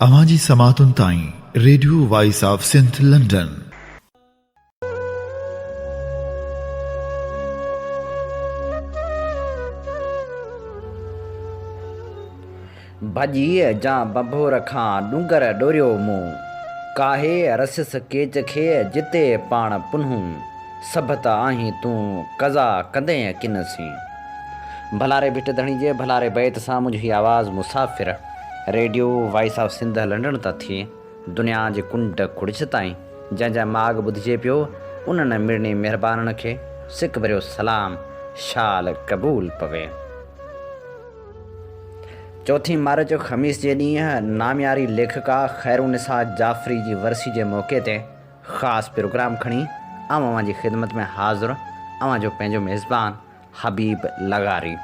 अवांजी समातुन ताईं radio voice of Sindh London. भॼी जा बभोर खां डूंगर डोरियो मूं काहे रसिस केच खे जिते पाण पुन्हूं सभ त आहीं तूं कज़ा कंदें किनसी। भलारे भिट धणी जे भलारे बैत सां मुंहिंजी आवाज़ मुसाफ़िर radio voice of Sindh London त थिए दुनिया जे कुंड खुड़िछ ताईं जंहिंजा माॻ ॿुधिजे पियो उन्हनि मिड़नी महिरबाननि खे सिक भरियो सलाम शाल क़बूल पवे। चौथी मार्च ख़मीस जे ॾींहुं नामियारी लेखिका ख़ैरुनिसा जाफ़री जी वरसी जे मौक़े ते ख़ासि प्रोग्राम खणी अवां जी ख़िदमत में हाज़िर अवां जो पंहिंजो मेज़बान हबीब लगारी।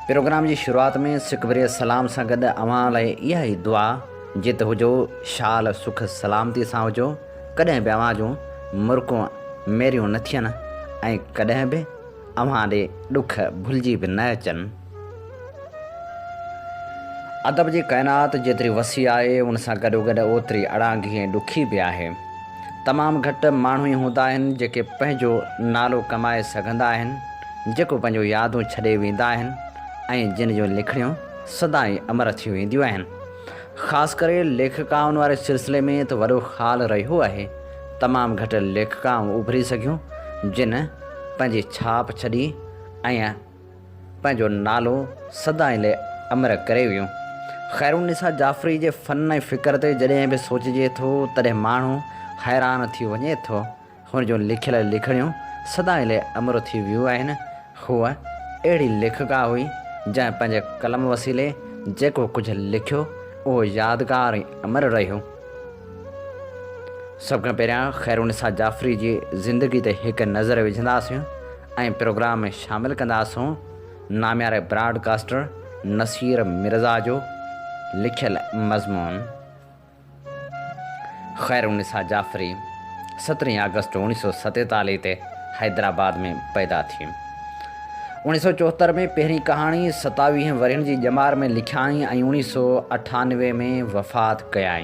प्रोग्राम जी शुरूआत में सिक भरिय सलाम सां गॾु अवां लाइ इहा ई दुआ जिते हुजो शाल सुख सलामती सां हुजो, कॾहिं बि अवां जूं मुर्कूं मेरियूं न थियनि ऐं कॾहिं बि अवां ॾे ॾुख भुलिजी बि न अचनि। अदब जी काइनात जेतिरी वसी आहे उन सां गॾोगॾु ओतिरी अड़ांगी ऐं ॾुखी बि आहे। तमामु घटि माण्हू ई हूंदा आहिनि जेके पंहिंजो नालो कमाए सघंदा आहिनि, जेको पंहिंजो यादूं छॾे वेंदा आहिनि ऐं जिन जूं लिखणियूं सदाईं अमर थी वेंदियूं आहिनि। ख़ासि करे लेखकाउनि वारे सिलसिले में त वॾो ख़ाल रहियो आहे। तमामु घटि लेखकाऊं उभरी सघियूं जिन पंहिंजी छाप छॾी ऐं पंहिंजो नालो सदाईं लाइ अमर करे वियूं। ख़ैरुनिसा जाफ़री जे फ़न ऐं फ़िक्र ते जॾहिं बि सोचिजे थो तॾहिं माण्हू हैरान थी वञे थो। हुन जूं लिखियल लिखणियूं सदाईं लाइ अमर थी वियूं आहिनि। हूअ अहिड़ी लेखिका हुई जंहिं पंहिंजे कलम वसीले जेको कुझु लिखियो उहो यादगार ऐं अमर रहियो। सभ खां पहिरियां ख़ैरुनिसा जाफ़री जी ज़िंदगी ते हिकु नज़र विझंदासीं ऐं प्रोग्राम में शामिलु कंदासूं नामियारे ब्रॉडकास्टर नसीर मिर्ज़ा जो लिखियल मज़मून। ख़ैरुनिसा जाफ़री 17 अगस्त 1947 ते हैदराबाद में पैदा थी। 1974 में पहिरीं कहाणी 27 वरियनि जी ॼमार में लिखियाई ऐं 1998 में वफ़ात कयाई।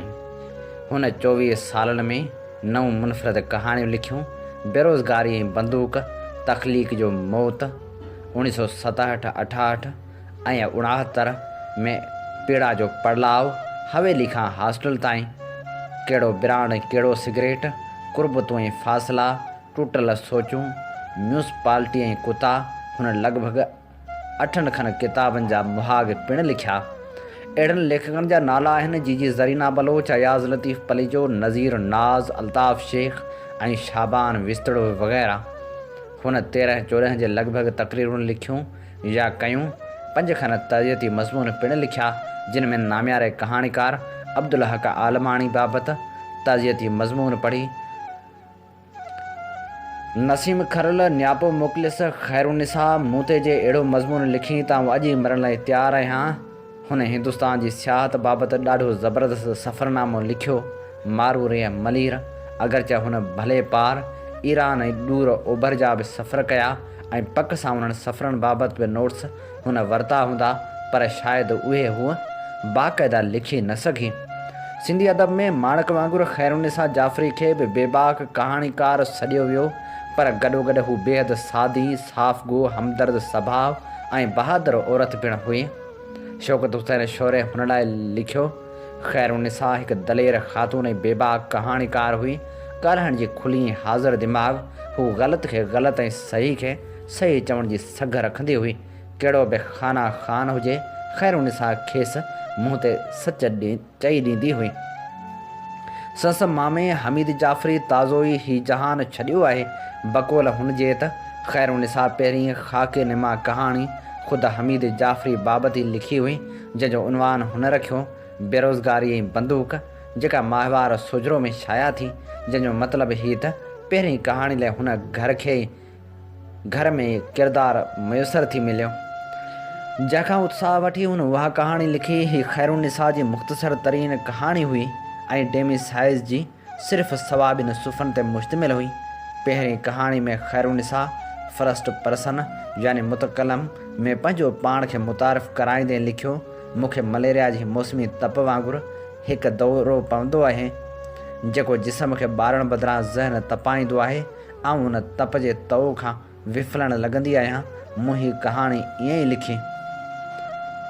हुन 24 सालनि में 9 मुनफ़रद कहाणियूं लिखियूं। बेरोज़गारी ऐं बंदूक, तख़लीक़ जो मौत 1967-68 ऐं 69 में पीड़ा जो पड़लाव, हवेली खां हॉस्टल ताईं, कहिड़ो ब्रांड ऐं कहिड़ो सिगरेट, कुर्बतूं ऐं फ़ासिला, टुटल सोचूं, म्यूनिसिपालिटी ऐं कुता। हुन लॻभॻि 8 खनि किताबनि जा मुहाग पिणु लिखिया। अहिड़नि लेखकनि जा नाला आहिनि जीजी ज़रीना बलोच, अयाज़ लतीफ़ पलीजो, नज़ीर नाज़, अल्ताफ़ शेख ऐं शाबान विस्तड़ो वग़ैरह। हुन 13-14 जे लॻभॻि तक़रीरूं लिखियूं या कयूं। 5 खनि तर्बियती मज़मून पिणु लिखिया जिन में नामियारे कहाणीकार अब्दुल हक़ आलमाणी बाबति तर्बियती मज़मून पढ़ी। नसीम खरल न्यापो मोकिलियसि ख़ैरुनिसा मूं ते जे अहिड़ो मज़मून लिखी त अॼु ई मरण लाइ तयारु आहियां। हुन हिंदुस्तान जी सियाहत बाबति ॾाढो ज़बरदस्त सफ़रनामो लिखियो। मारूर ऐं मलीर अगरचे हुन भले पार ईरान ऐं ॾूर ओभर जा बि सफ़र कया ऐं पक सां उन्हनि सफ़रनि बाबति बि नोट्स हुन वरिता हूंदा, पर शायदि उहे हूअ बाक़ाइदा लिखी न सघी। सिंधी अदब में माणक वांगुरु ख़ैरुनिसा जाफ़री खे बि बेबाक कहाणीकार सॾियो वियो, पर गॾोगॾु हू बेहद सादी, साफ़गो, हमदर्द स्वभाव ऐं बहादुर औरत पिणु हुई। शौकत हुसैन शौरे हुन लाइ लिखियो, ख़ैरुनिसा हिकु दलेर ख़ातून ऐं बेबाक कहाणीकार हुई। ॻाल्हाइण जी खुली हाज़िर दिमाग़, हू ग़लति खे ग़लति ऐं सही खे सही चवण जी सघ रखंदी हुई। कहिड़ो बि खाना खान हुजे ख़ैरुनिसा खेसि मुंहं ते सच चई ॾींदी हुई। संस मामे हमीद जाफ़री ताज़ो ई ही जहान छॾियो आहे। बक़ौल हुनजे त ख़ैरुनिसा पहिरीं ख़ाके निमा कहाणी ख़ुदि हमीद जाफ़री बाबति ई लिखी हुई, जंहिंजो उनवान हुन रखियो बेरोज़गारी ऐं बंदूक, जेका माहवार सुजरो में शाया थी, जंहिंजो मतिलबु हीअ त पहिरीं कहाणी लाइ हुन घर में किरदारु मुयसरु थी मिलियो। जंहिंखां उत्साह वठी हुन उहा कहाणी लिखी। ही ख़ैरुनिसा जी मुख़्तसर तरीन कहाणी हुई ऐं डेमी साइज़ जी सिर्फ़ु सवाबिन सुफ़नि ते मुश्तमिल हुई। पहिरीं कहाणी में ख़ैरुनिसा फर्स्ट पर्सन यानी मुतकलम में पंहिंजो पाण खे मुतारिफ़ कराईंदे लिखियो मूंखे मलेरिया जी मौसमी तप वांगुरु हिकु दौरो पवंदो आहे जेको जिस्म खे ॿारण बदिरां ज़हन तपाईंदो आहे ऐं उन तप जे तओ खां विफलण लॻंदी आहियां। मूं हीअ कहाणी ईअं ई लिखी।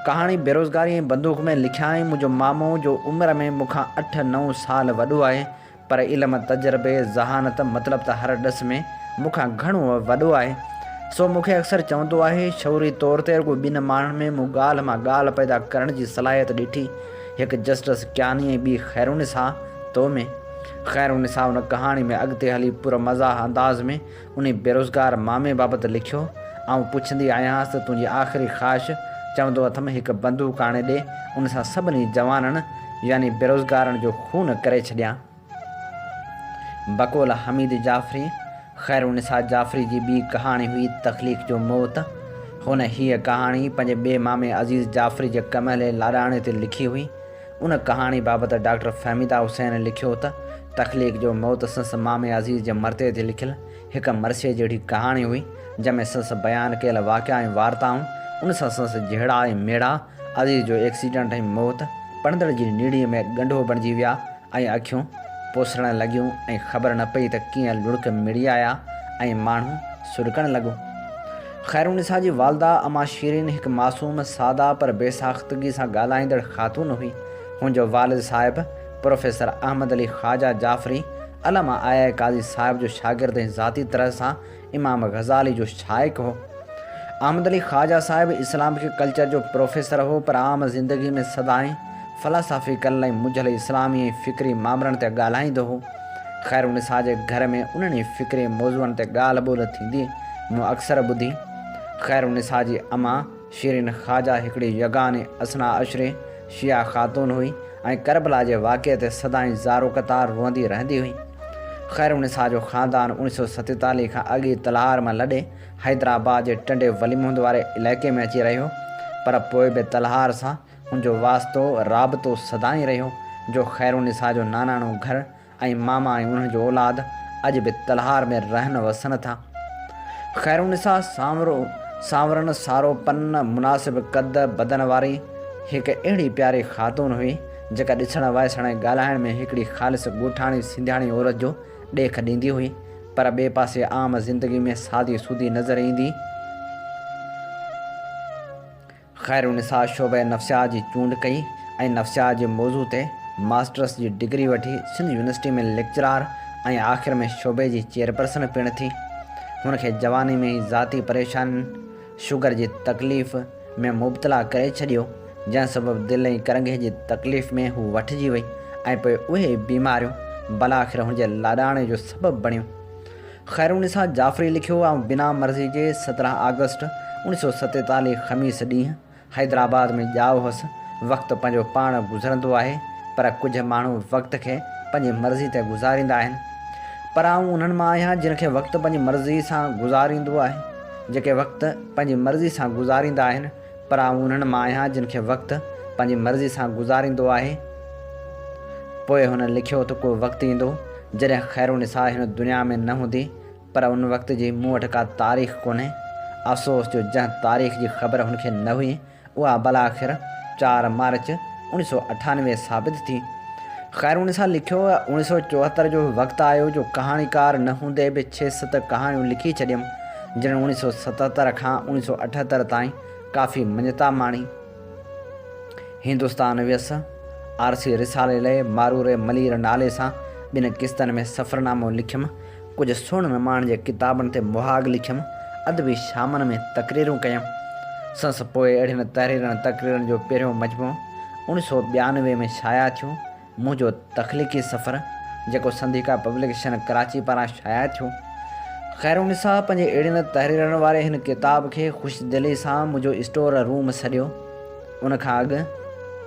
कहाणी बेरोज़गारी ऐं बंदूक में लिखियाई। मुंहिंजो मामो जो उमिरि में मूंखां 8-9 साल वॾो आहे, पर इल्म तजुर्बे ज़हानत मतिलबु त हर ॾस में मूंखां घणो वॾो आहे। सो मूंखे अक्सर चवंदो आहे, शौरी तौर ते रुॻो 2 माण्हुनि में मूं ॻाल्हि मां ॻाल्हि पैदा करण जी सलाहियत ॾिठी, हिकु जस्टिस कियानी ऐं ॿी ख़ैरुनिसा तो में। ख़ैरुनिसा उन कहाणी में अॻिते हली पुर मज़ाह अंदाज़ में उन बेरोज़गार मामे बाबति लिखियो। ऐं पुछंदी आहियांसि त तुंहिंजी आख़िरी ख़्वाहिश? चवंदो अथमि हिकु बंदूक आणे ॾे, उन सां सभिनी जवाननि यानी बेरोज़गारनि जो खून करे छॾियां। बक़ौल हमीद जाफ़री, ख़ैरुनिसा जाफ़री जी ॿी कहाणी हुई तख़लीक़ जो मौत। हुन हीअ कहाणी पंहिंजे ॿिए मामे अज़ीज़ जाफ़री जे कमले लाॾाणे ते लिखी हुई। उन कहाणी बाबति डॉक्टर फ़हमीदा हुसैन लिखियो त तख़लीक़ जो मौत संस मामे अज़ीज़ जे मरते ते लिखियलु हिकु मरसे जहिड़ी कहाणी हुई, जंहिंमें संस बयानु कयल वाक़िया ऐं वार्ताऊं, उन सां संस जहिड़ा ऐं मेड़ा, अज़ीज़ जो एक्सीडेंट ऐं मौत, पढ़ंदड़ जी नीड़ीअ में ॻंढो बणिजी विया ऐं अखियूं पोसण लॻियूं ऐं ख़बर न पई त कीअं लुड़क मिड़ी आया ऐं माण्हू सुॾकण लॻो। ख़ैरुनिसा जी वालदा अमा शीरीन हिकु मासूम, सादा पर बेसाख़्तगी सां ॻाल्हाईंदड़ ख़ातून हुई। हुनजो वालिद साहिबु प्रोफेसर अहमद अली ख़्वाजा जाफ़री अलामा आया काज़ी साहिब जो शागिर्द ऐं ज़ाती तरह सां इमाम ग़ज़ाली जो शाइक़ हो। अहमद अली ख़्वाजा साहिबु इस्लामिक कल्चर जो प्रोफेसर हो, पर आम ज़िंदगी में सदाईं फ़लसाफ़िकल ऐं मुझल इस्लामी ऐं फ़िक्री मामलनि ते ॻाल्हाईंदो हो। ख़ैरुनिसा जे घर में उन्हनि फ़िक्री मौज़ूअनि ते ॻाल्हि ॿोल थींदी मूं अक्सर ॿुधी। ख़ैरुनिसा जी अमा शीरीन ख़्वाजा हिकिड़ी यगाने असना अशरे शिया ख़ातून हुई ऐं करबला जे वाक़े ते सदाईं ज़ारो क़तार रोअंदी रहंदी हुई। ख़ैरुनिसा जो ख़ानदान 1947 खां अॻे तलहार मां लॾे हैदराबाद जे टंडे वलीमुहद वारे इलाइक़े में अची रहियो, पर पोइ बि तलहार सां हुनजो वास्तो राबितो सदाईं रहियो। जो ख़ैरुनिसा जो नानाणो घर ऐं मामा ऐं उन्हनि जो औलाद अॼु बि तलहार में रहनि वसनि था। ख़ैरुनिसा सांवरनि सारो पन मुनासिब कद बदन वारी हिकु अहिड़ी प्यारी ख़ातून हुई, जेका ॾिसण वसण ऐं ॻाल्हाइण में हिकिड़ी ख़ालिस ॻोठाणी सिंधियाणी औरत जो ॾेख ॾींदी हुई, पर ॿिए पासे आम ज़िंदगी में सादी सूदी नज़र ईंदी। ख़ैरुनिसा शोबे नफ़्सियात जी चूंड कई ऐं नफ़्सियात जे मौज़ू ते मास्टर्स जी डिग्री वठी सिंध यूनिवर्सिटी में लेक्चरार ऐं आख़िर में शोबे जी चेयरपर्सन पिणु थी। हुनखे जवानी में ई ज़ाती परेशानियुनि शुगर जी तकलीफ़ में मुब्तला करे छॾियो, जंहिं सबबु दिलि ऐं करंगे जी तकलीफ़ में हू वठिजी वई ऐं पोइ उहे बीमारियूं भलाख़िर हुनजे लाॾाणे जो सबबु बणियूं। ख़ैरुनिसा जाफ़री लिखियो ऐं बिना मर्ज़ी जे 17 अगस्त 1947 ख़मीस ॾींहुं हैदराबाद में ॼाओ हुअसि। वक़्तु पंहिंजो पाण गुज़रंदो आहे, पर कुझु माण्हू वक़्त खे पंहिंजी मर्ज़ी ते गुज़ारींदा आहिनि। पर आउं उन्हनि मां आहियां जिनखे वक़्तु पंहिंजी मर्ज़ी सां गुज़ारींदो आहे, जेके वक़्तु पंहिंजी मर्ज़ी सां गुज़ारींदा आहिनि। पर आउं उन्हनि मां आहियां जिनखे वक़्तु पंहिंजी मर्ज़ी सां गुज़ारींदो आहे। पोइ हुन लिखियो त को वक़्तु ईंदो जॾहिं ख़ैरुनिसा हिन दुनिया में न हूंदी, पर उन वक़्त जी मूं वटि का तारीख़ कोन्हे। अफ़सोस जो जंहिं तारीख़ जी ख़बर हुनखे न हुई, उहा भलाख़िर 4 मार्च 1998 साबित थी। ख़ैरुनिसा लिखियो 1974 जो वक़्तु आयो जो कहाणीकार न हूंदे बि 6-7 कहाणियूं लिखी छॾियमि, जिन 1977 खां 1978 ताईं काफ़ी मञता माणी। हिंदुस्तान वियसि, आरसी रिसाले लाइ मारूर मलीर नाले सां 2 क़िस्तनि में सफ़रनामो लिखियमि। कुझु सुहिणनि माण्हुनि जे किताबनि ते मुहाग लिखियमि। अदबी शामनि में तक़रीरूं कयमि। संस पोइ अहिड़ियुनि तक़रीरनि जो पहिरियों मजमो 1992 में शाया थियो। मुंहिंजो तख़लीक़ी सफ़र, जेको संधिका पब्लिकेशन कराची पारां शाया थियो। ख़ैरुनिसा पंहिंजे अहिड़ियुनि तहरीरनि वारे हिन किताब खे ख़ुशदिली सां मुंहिंजो स्टोर रूम सॼियो। उनखां अॻु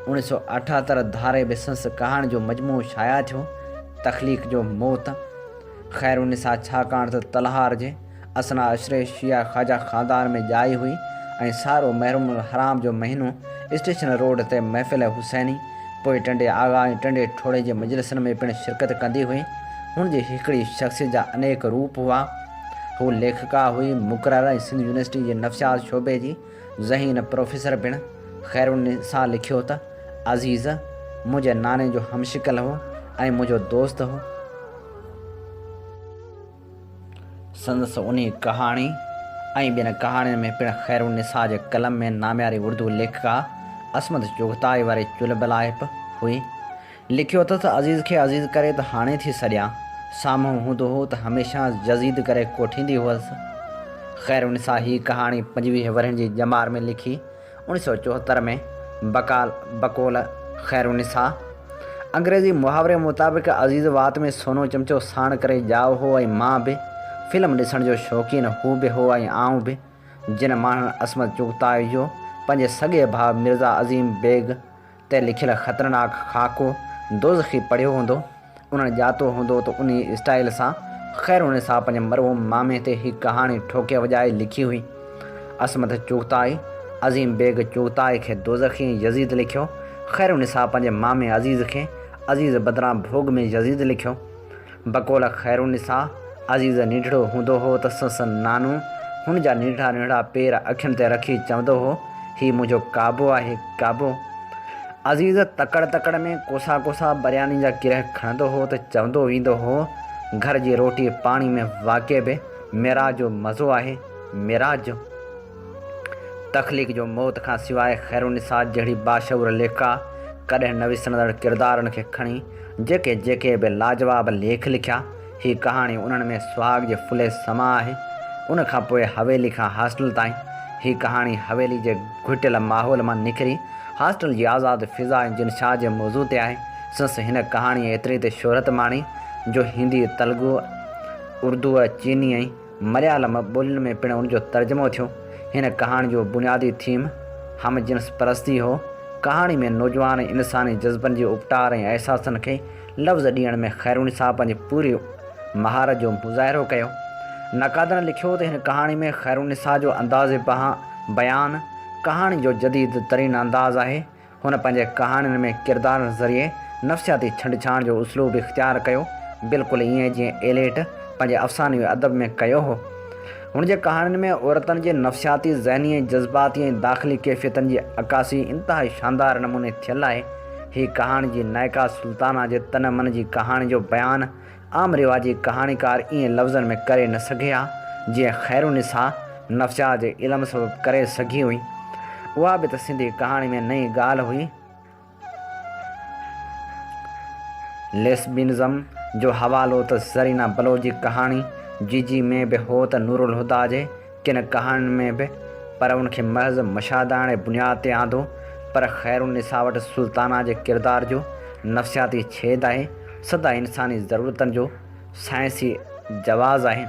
1978 धारे बि संस कहाणी जो मजमू शाया थियो, तख़लीक़ जो मौत। ख़ैरुनिसा छाकाणि त तलहार जे असना अशरे शिया ख़्वाजा ख़ानदान में ॼाई हुई ऐं सारो महरुम हराम जो महीनो स्टेशन रोड ते महफ़िल हुसैनी, पोइ टंडे आगा ऐं टंडे ठोड़े जे मजलिसनि में पिणु शिरकत कंदी हुई। हुनजी हिकिड़ी शख़्सियत जा अनेक रूप हुआ। हू लेखिका हुई, मुक़रर ऐं सिंध यूनिवर्सिटी जे नफ़्सियात शोबे जी ज़हीन प्रोफेसर पिणु। ख़ैरुनिसा लिखियो त अज़ीज़ मुंहिंजे नाने जो हमशिकल हो ऐं मुंहिंजो दोस्त हो। संदसि उन कहाणी ऐं ॿियनि कहाणियुनि में पिणु ख़ैरुनिसा जे कलम में नाम्यारी उर्दू लेखिका असमत चुग़ताई वारी चुलबुलाइप हुई। लिखियो त अज़ीज़ खे अज़ीज़ करे त हाणे थी सॾियां, साम्हूं हूंदो हो त हमेशह जज़ीद करे कोठींदी हुअसि। ख़ैरुनिसा ही कहाणी 25 वरहनि जी ॼमार में लिखी 1974 में बक़ौल ख़ैरुनिसा। अंग्रेज़ी मुहावरे मुताबिक़ अज़ीज़ वात में सोनो चमचो साण करे ॼाओ हो ऐं मां बि फिल्म ॾिसण जो शौक़ीन हू बि हो ऐं आउं बि। जिन माण्हुनि असमत चुग़ताई जो पंहिंजे सॻे भाउ मिर्ज़ा अज़ीम बेग ते लिखियलु ख़तरनाक ख़ाको दोज़खी पढ़ियो हूंदो, उन्हनि ॼातो हूंदो त उन स्टाइल सां ख़ैरुनिसा पंहिंजे मरहूम मामे ते हीअ कहाणी ठोके वॼाए लिखी हुई। असमत चुग़ताई अज़ीम बेग चुग़ताई खे दोज़खी यज़ीद लिखियो। ख़ैरुनिसा पंहिंजे मामे अज़ीज़ खे अज़ीज़ बदिरां भोग में यज़ीद लिखियो। बक़ौल ख़ैरुनिसा अज़ीज़ निढड़ो हूंदो हो त संसि नानो हुन जा निढड़ा निढड़ा पेर अखियुनि ते रखी चवंदो हो, हीउ मुंहिंजो काबो आहे, काबो। अज़ीज़ तकड़ तकड़ में कोसा कोसा बिरयानी जा किरह खणंदो हो त चवंदो वेंदो हो, घर जी रोटी पाणी में वाक़ई बि मेराज जो मज़ो आहे, मेराज जो। तख़लीक़ जो मौत खां सवाइ ख़ैरुनिसा जहिड़ी बाशऊर लेखिका कॾहिं न विसरंदड़ किरदारनि खे खणी जेके जेके बि लाजवाब लेख लिखिया। हीअ कहाणी उन्हनि में सुहाग जे फुले समा आहे। उन खां पोइ हवेली खां हॉस्टल ताईं। हीअ कहाणी हवेली जे घुटियल माहौल मां निकिरी हॉस्टल जी आज़ादु फ़िज़ा ऐं जिनशाह जे मौज़ू ते आहे। संसि हिन कहाणीअ एतिरी त शोहरत माणी जो हिंदी, तेलुगु, उर्दू, चीनी ऐं मलयालम ॿोलियुनि में पिणु उनजो तर्जुमो थियो। हिन कहाणी जो बुनियादी थीम हम जिन्स परस्ती हो। कहाणी में नौजवान इंसानी जज़्बनि जी उपटार ऐं अहसासनि खे लफ़्ज़ ॾियण में ख़ैरुनिसा पंहिंजी पूरी महारत जो मुज़ाहिरो कयो। नक़ादनि लिखियो त हिन कहाणी में ख़ैरुनिसा जो अंदाज़ बयान कहाणी जो जदीद तरीन अंदाज़ आहे। हुन पंहिंजे कहाणियुनि में किरदारनि ज़रिए नफ़्सियाती छंडछाण जो उसलूब इख़्तियार कयो, बिल्कुलु ईअं जीअं एलेट पंहिंजे अफ़सानी अदब में कयो हो। हुन जे कहाणियुनि में औरतुनि जे नफ़्सियाती, ज़हनी ऐं जज़्बाती ऐं दाख़िली कैफ़ियतनि जी अकासी इंतिहाई शानदार नमूने थियल आहे। हीअ कहाणी जी नायका सुल्ताना जे तन मन जी कहाणी जो बयानु आम रिवाजी कहाणीकार ईअं लफ़्ज़नि में करे न सघे हा जीअं ख़ैरुनिसा नफ़्सियात जे इल्म सबबु करे सघी हुई। उहा बि त सिंधी कहाणी में नई ॻाल्हि हुई। लेस्बिनिज़म जो हवालो त ज़रीना बलोच जी कहाणी जीजी में बि हो त नूरुल हुदा जे किन कहाणियुनि में बि, पर उनखे महज़ मशादाणे बुनियाद ते आंदो। पर ख़ैरुनिसा वटि सुल्ताना जे किरदार जो नफ़्सियाती छेद आहे, सदा इंसानी ज़रूरतनि जो साइंसी जवाज़ आहे।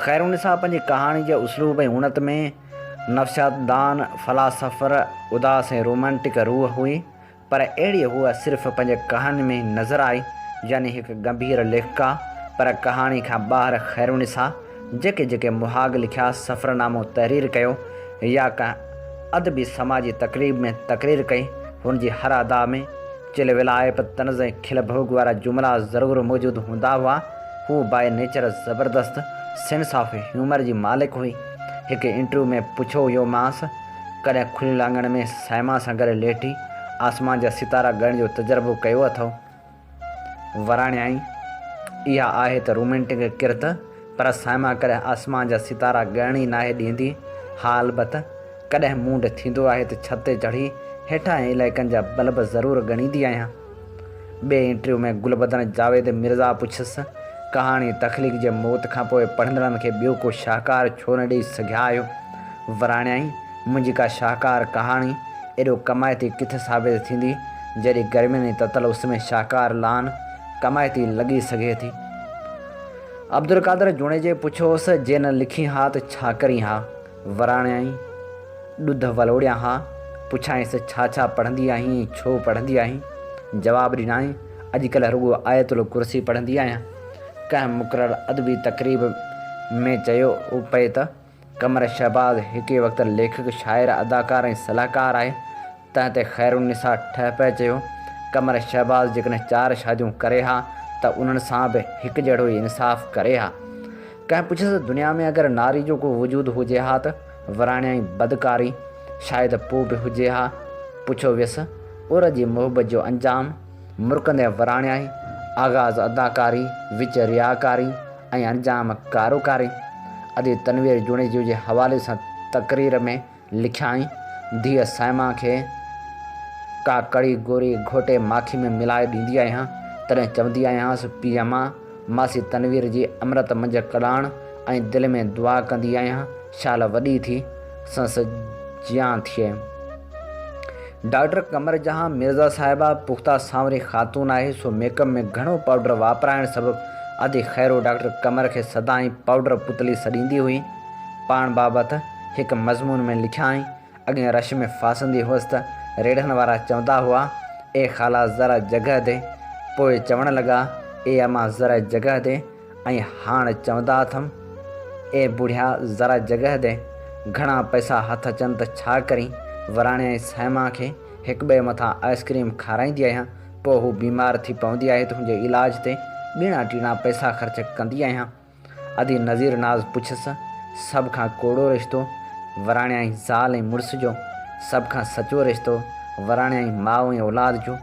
ख़ैरुनिसा पंहिंजी कहाणी जे उसलूब ऐं उणत में नफ़्सियातदान, फ़लासफ़र, उदास ऐं रोमांटिक रूह हुई, पर अहिड़ी हूअ सिर्फ़ु पंहिंजे कहाणी में नज़र आई, यानी हिकु गंभीर लेखिका। पर कहाणी खां ॿाहिरि ख़ैरुनिसा जेके जेके मुहाग लिखिया, सफ़रनामो तहरीर कयो या कंहिं अदबी समाजी तक़रीब में तक़रीर कई, हुनजी हर अदा में चिलविलाइप, तनज़ ऐं खिल भोग वारा जुमिला ज़रूरु मौजूदु हूंदा हुआ। हू बाय नेचर ज़बरदस्त सेंस ऑफ ह्यूमर जी मालिक हुई। हिकु इंटरव्यू में पुछो वियोमांसि, कॾहिं खुलियल आंगण में साइमा सां गॾु लेटी आसमान जा सितारा ॻणण जो तजुर्बो कयो अथव? वराणियाई, इहा आहे त रोमेंटिक किरत, पर साइमा कॾहिं आसमान जा सितारा ॻणण ई नाहे ॾींदी। हा अलबत कॾहिं मूंड थींदो आहे त छत ते चढ़ी हेठां इलाइक़नि जा बल्ब ज़रूरु ॻणींदी आहियां। ॿिए इंटरव्यू में गुलबदन जावेद मिर्ज़ा पुछियसि, कहाणी तख़लीक़ जे मौत खां पोइ पढ़ंदड़नि खे ॿियो को शाहकार छो न ॾेई सघिया आहियो? वराणियाई, मुंहिंजी का शाहकार कहाणी एॾो कमाइती किथे साबित थींदी जॾहिं गर्मियुनि जी ततल उस में शाहकार लान कमाइती लॻी सघे थी। अब्दुल कादर जुणेजे पुछियोसि, जे न लिखी हा त छा करी हा? वराणियाई ॾुध वलोड़िया हा। पुछांइसि, छा छा पढ़ंदी आहीं, छो पढ़ंदी आहीं? जवाबु ॾिनाई, अॼुकल्ह रुॻो आयतुल कुर्सी पढ़ंदी आहियां। कंहिं मुक़ररु अदबी तक़रीब में चयो पए त कमर शहबाज़ हिकु वक़्तु लेखक, शाइर, अदाकार ऐं सलाहकार आहे। तंहिं ते ख़ैरुनिसा ठह पिए चयो, कमर शहबाज़ जेकॾहिं 4 शादियूं करे हा त उन्हनि सां बि हिकु जहिड़ो ई इंसाफ़ करे हा। कंहिं पुछियसि, दुनिया में अगरि नारी जो को वजूदु हुजे हा त? वराणियाई, बदकारी शायदि पोइ बि हुजे हा, पुछो वियुसि उर जी मुहबत जो अंजाम मुरकंदे वराणियाई, आगाज़ अदाकारी, विच रियाकारी ऐं अंजाम कारोकारी। अदी तनवीर जुणेजी जे हवाले सां तक़रीर में लिखियाई, धीअ साइमा खे का कड़ी गोरी घोटे माखी में मिलाए ॾींदी आहियां, तॾहिं चवंदी आहियांसि पीउ मां मासी तनवीर जी अमृत मंझ कढाण ऐं दिलि में दुआ कंदी आहियां शाल वॾी थी संस जियां थिए। डॉक्टर कमर जहां मिर्ज़ा साहिबा पुख्ता सांवरी ख़ातून आहे, सो मेकअप में घणो पाउडर वापराइण सबबि अदी ख़ैरो डॉक्टर कमर खे सदाईं पाउडर पुतली सॾींदी हुई। पाण बाबति हिकु मज़मून में लिखियाई, अॻे रश में फासंदी हुअसि त रेढ़नि वारा चवंदा हुआ, ए ख़ाला ज़रा जॻह दे, पोइ चवणु लॻा ए अम्मा ज़रा जॻह दे, ऐं हाणे चवंदा अथमि ए बुढ़िया ज़रा जॻह दे। घणा पैसा हथ अचनि त छा करी। वराणे ऐं साइमा खे हिक ॿिए मथां आइस्क्रीम खाराईंदी आहियां, पोइ हू बीमार थी पवंदी आहे त हुनजे इलाज ते ॿीणा टीणा पैसा ख़र्च कंदी आहियां। अदी नज़ीर नाज़ पुछियसि, सभ खां कोड़ो रिश्तो वराणे ऐं ज़ाल ऐं मुड़ुस जो, सभ खां सचो रिश्तो वराणे ऐं माउ ऐं औलाद जो।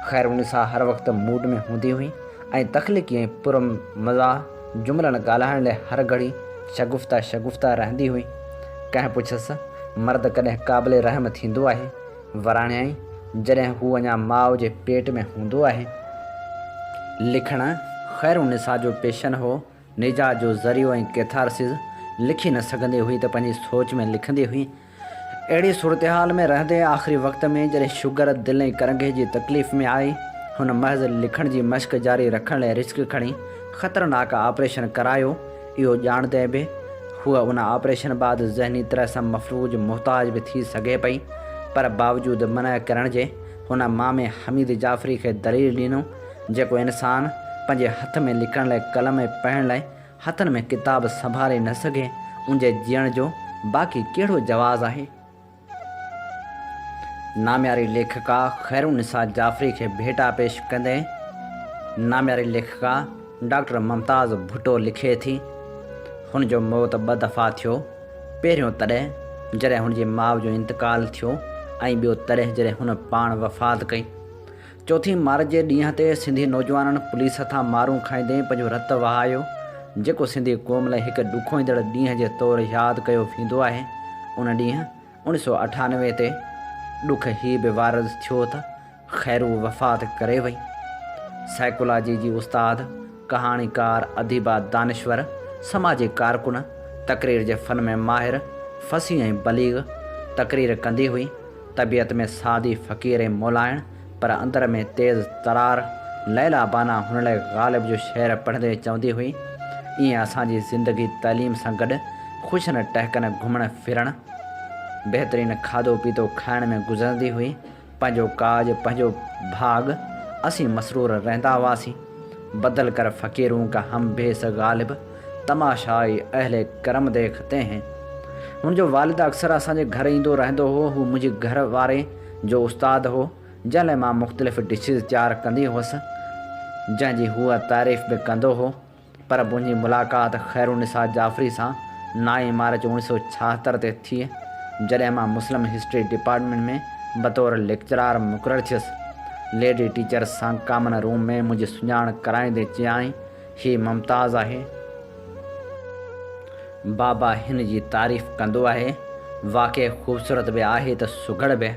ख़ैर उन सां हर वक़्तु मूड में हूंदी हुई ऐं तख़लीक़ी ऐं पुर मज़ा जुमिलनि ॻाल्हाइण लाइ हर घड़ी शगुफ़्ता रहंदी हुई। कंहिं पुछियसि, मर्द कॾहिं क़ाबिल रहम थींदो आहे? वराणे आई, जॾहिं हू अञा माउ जे पेट में हूंदो आहे। लिखणु ख़ैरुनिसा जो पेशन हो, निजात जो ज़रियो ऐं कैथारसिस लिखी न सघंदी हुई त पंहिंजी सोच में लिखंदी हुई। अहिड़ी सूरत हाल में रहंदे आख़िरी वक़्त में जॾहिं शुगर दिलि ऐं करंगे जी तकलीफ़ में आई, हुन महज़ लिखण जी मश्क जारी रखण लाइ रिस्क खणी ख़तरनाक ऑपरेशन करायो। इहो ॼाणदे बि हूअ उन ऑपरेशन बाद ज़हनी तरह सां मफ़लूज मुहताज बि थी सघे पई, पर बावजूद मना करण जे हुन मामे हमीद जाफ़री खे दलील ॾिनो, जेको इंसान पंहिंजे हथ में लिखण लाइ कलम ऐं पढ़ण लाइ हथनि में किताब संभाले न सघे, उनजे जीअण जो बाक़ी कहिड़ो जवाज़ आहे। नाम्यारी लेखिका ख़ैरुनिसा जाफ़री खे भेटा पेश कंदे नाम्यारी लेखिका डॉक्टर मुमताज़ भुट्टो लिखे थी, हुनजो मौत 2 दफ़ा थियो। पहिरियों तॾहिं जॾहिं हुनजी माउ जो इंतकाल थियो ऐं ॿियो तॾहिं जॾहिं हुन पाण वफ़ात कई। चौथी मार्च जे ॾींहं ते सिंधी नौजवाननि पुलिस हथां मारूं खाईंदे पंहिंजो रत वहायो, जेको सिंधी क़ौम लाइ हिकु ॾुखोईंदड़ ॾींहं जे तौरु यादि कयो वेंदो आहे। उन ॾींहुं 1998 ते ॾुख हीअ बि वारद थियो त ख़ैरू वफ़ात करे वई। साइकोलॉजी जी उस्ताद, कहाणीकार, अदीबा, दानिश्वर, समाजी कारकुन, तक़रीर जे फ़न में माहिर, फसी ऐं बलीग तक़रीर कंदी हुई। तबियत में सादी, फ़क़ीर ऐं मोलाइण, पर अंदर में तेज़ तरार। लैला बाना हुन लाइ ग़ालिब जो शेर पढ़ंदे चवंदी हुई, ईअं असांजी ज़िंदगी तइलीम सां गॾु ख़ुशियुनि टहकनि घुमण फिरण, बहितरीन खाधो पीतो खाइण में गुज़रंदी हुई। पंहिंजो काज, पंहिंजो भाग, असीं मसरूर रहंदा हुआसीं। बदल कर फ़क़ीरों का हम बेस ग़ालिब, तमाशाई अहले करम देखते हैं। हुनजो वालिद अक्सर असांजे घर ईंदो रहंदो हो। हू मुंहिंजे घर वारे जो उस्ताद हो, जंहिं लाइ मां मुख़्तलिफ़ डिशिज़ तयारु कंदी हुअसि, जंहिंजी हूअ तारीफ़ बि कंदो हो। पर मुंहिंजी मुलाक़ात ख़ैरुनिसा जाफ़री सां 9 मार्च 1976 ते थी, जॾहिं मां मुस्लिम हिस्ट्री डिपार्टमेंट में बतौर लेक्चरार मुक़ररु थियुसि। लेडी टीचर सां कामन रूम में मुंहिंजी सुञाण कराईंदे चयाईं, हीअ मुमताज़ आहे। बाबा हिन जी तारीफ़ कंदो आहे, वाक़ई ख़ूबसूरत बि आहे त सुघड़ बि।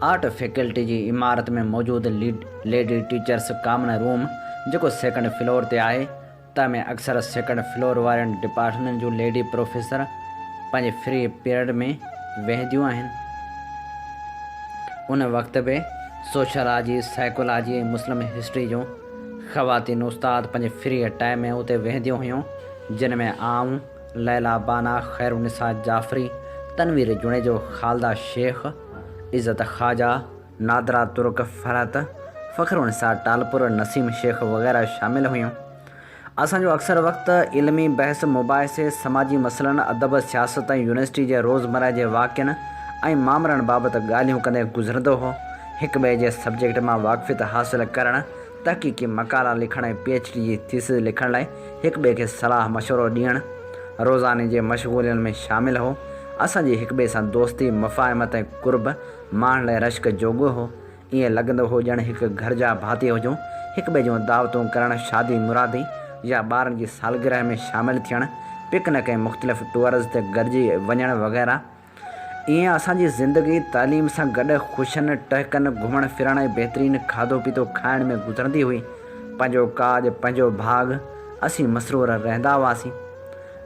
आर्ट फैकल्टी जी इमारत में मौजूदु लेडी टीचर्स कामन रूम, जेको 2nd फ्लोर ते आहे, तंहिं में अक्सर 2nd फ्लोर वारनि डिपार्टमेंट जूं लेडी प्रोफेसर पंहिंजे फ्री पीरियड में वेहंदियूं आहिनि। उन वक़्त बि सोशलॉजी, साइकोलॉजी ऐं मुस्लिम हिस्ट्री जूं ख़वातीन उस्ताद पंहिंजे फ्री टाइम में उते वेहंदियूं हुयूं, जिन में आऊं, लैला बाना, ख़ैरुनिसा जाफ़री, तनवीर जुणेजो, ख़ालदा शेख, इज़्ज़त ख़्वाजा, नादरा तुर्क फ़रहत, फ़ख़्रुनिसा टालपुर, नसीम शेख वग़ैरह शामिल हुयूं। असांजो अक्सर वक़्तु इल्मी बहस, मुबाहिसे, समाजी मसइलनि, अदब, सियासत ऐं यूनिवर्सिटी जे रोज़मर्रा जे वाक़िअनि ऐं मामरनि बाबति ॻाल्हियूं कंदे गुज़रंदो हो। हिक ॿिए जे सब्जेक्ट मां वाक़फ़ियत हासिलु करणु, तहक़ीक़ी मक़ाला लिखण ऐं PhD जी थीसिस लिखण लाइ हिक ॿिए खे सलाह मशवरो ॾियणु रोज़ाने जे मशग़ूलियुनि में शामिल हो। असांजी हिक ॿिए सां दोस्ती मुफ़ाहिमत ऐं कुर्ब माण्हुनि लाइ रश्क जोॻो हो। ईअं लॻंदो हो ॼण हिकु घर जा भाती हुजूं। हिक ॿिए जूं दावतूं करणु, शादी मुरादी या ॿारनि जी सालगिरह में शामिलु थियणु, पिकनिक ऐं मुख़्तलिफ़ टूअर्स ते गॾिजी वञणु वग़ैरह। ईअं असांजी ज़िंदगी तालीम सां गॾु ख़ुशियुनि टहिकनि, घुमणु फिरणु ऐं बहितरीनु खाधो पीतो खाइण में गुज़रंदी हुई। पंहिंजो काज, पंहिंजो भाॻ, असीं मसरूर रहंदा हुआसीं।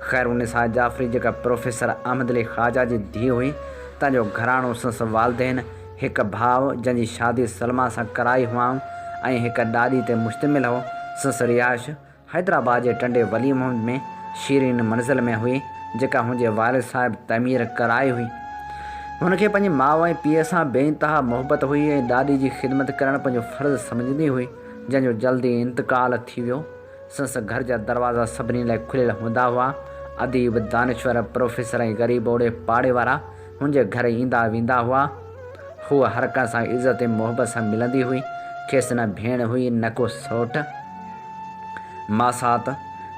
ख़ैरुनिसा जाफ़री जेका प्रोफेसर अहमद अली ख़्वाजा जी धीउ हुई, तंहिंजो घराणो, संस वालदेन, हिकु भाउ जंहिंजी शादी सलमा सां कराई हुआऊं ऐं हिकु ॾाॾी ते मुश्तमिल हो। संस रिहाइश हैदराबाद जे टंडे वलीम में शीरीन मंज़िल में हुई, जेका हुनजे वालिद साहिब तमीर कराई हुई। हुनखे पंहिंजी माउ ऐं पीउ सां बेइंतहा मोहबत हुई ऐं ॾाॾी जी ख़िदमत करणु पंहिंजो फ़र्ज़ु सम्झंदी हुई, जंहिंजो जल्दी इंतकाल थी वियो। संस घर जा दरवाज़ा सभिनी लाइ खुलियल हूंदा हुआ। अदीब, दानिश्वर, प्रोफेसर ऐं ग़रीब ओड़े पाड़े वारा हुनजे घर ईंदा वेंदा हुआ। हूअ हर कंहिं सां इज़त ऐं मोहबत सां मिलंदी हुई। खेसि न भेण हुई, न को सौट मासात।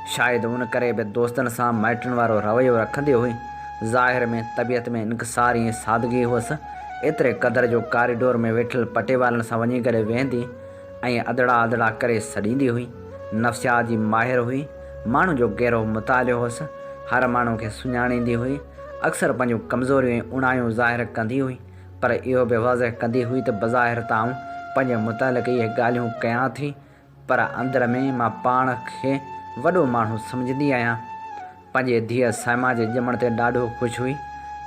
शायदि उन करे बि दोस्तनि सां माइटनि वारो रवैयो रखंदी हुई। ज़ाहिर में तबियत में इनकसारी ऐं सादगी हुअसि। एतिरे क़दर जो कॉरिडोर में वेठल पटेवालनि सां वञी करे वेहंदी ऐं अदड़ा अदड़ा करे सड़ींदी हुई। नफ़्सियात जी माहिर हुई। माण्हू जो गहरो मुतालियो हुअसि। हर माण्हू खे सुञाणींदी हुई। अक्सर पंहिंजूं कमज़ोरियूं ऐं उणायूं ज़ाहिर कंदी हुई, पर इहो बि वाज़ह कंदी हुई त बज़ाहिर त आऊं पंहिंजे मुतालिक़ इहे ॻाल्हियूं कयां थी, पर अंदर में मां पाण खे वॾो माण्हू सम्झंदी आहियां। पंहिंजे धीअ साइमा जे ॼमण ते ॾाढो ख़ुशि हुई।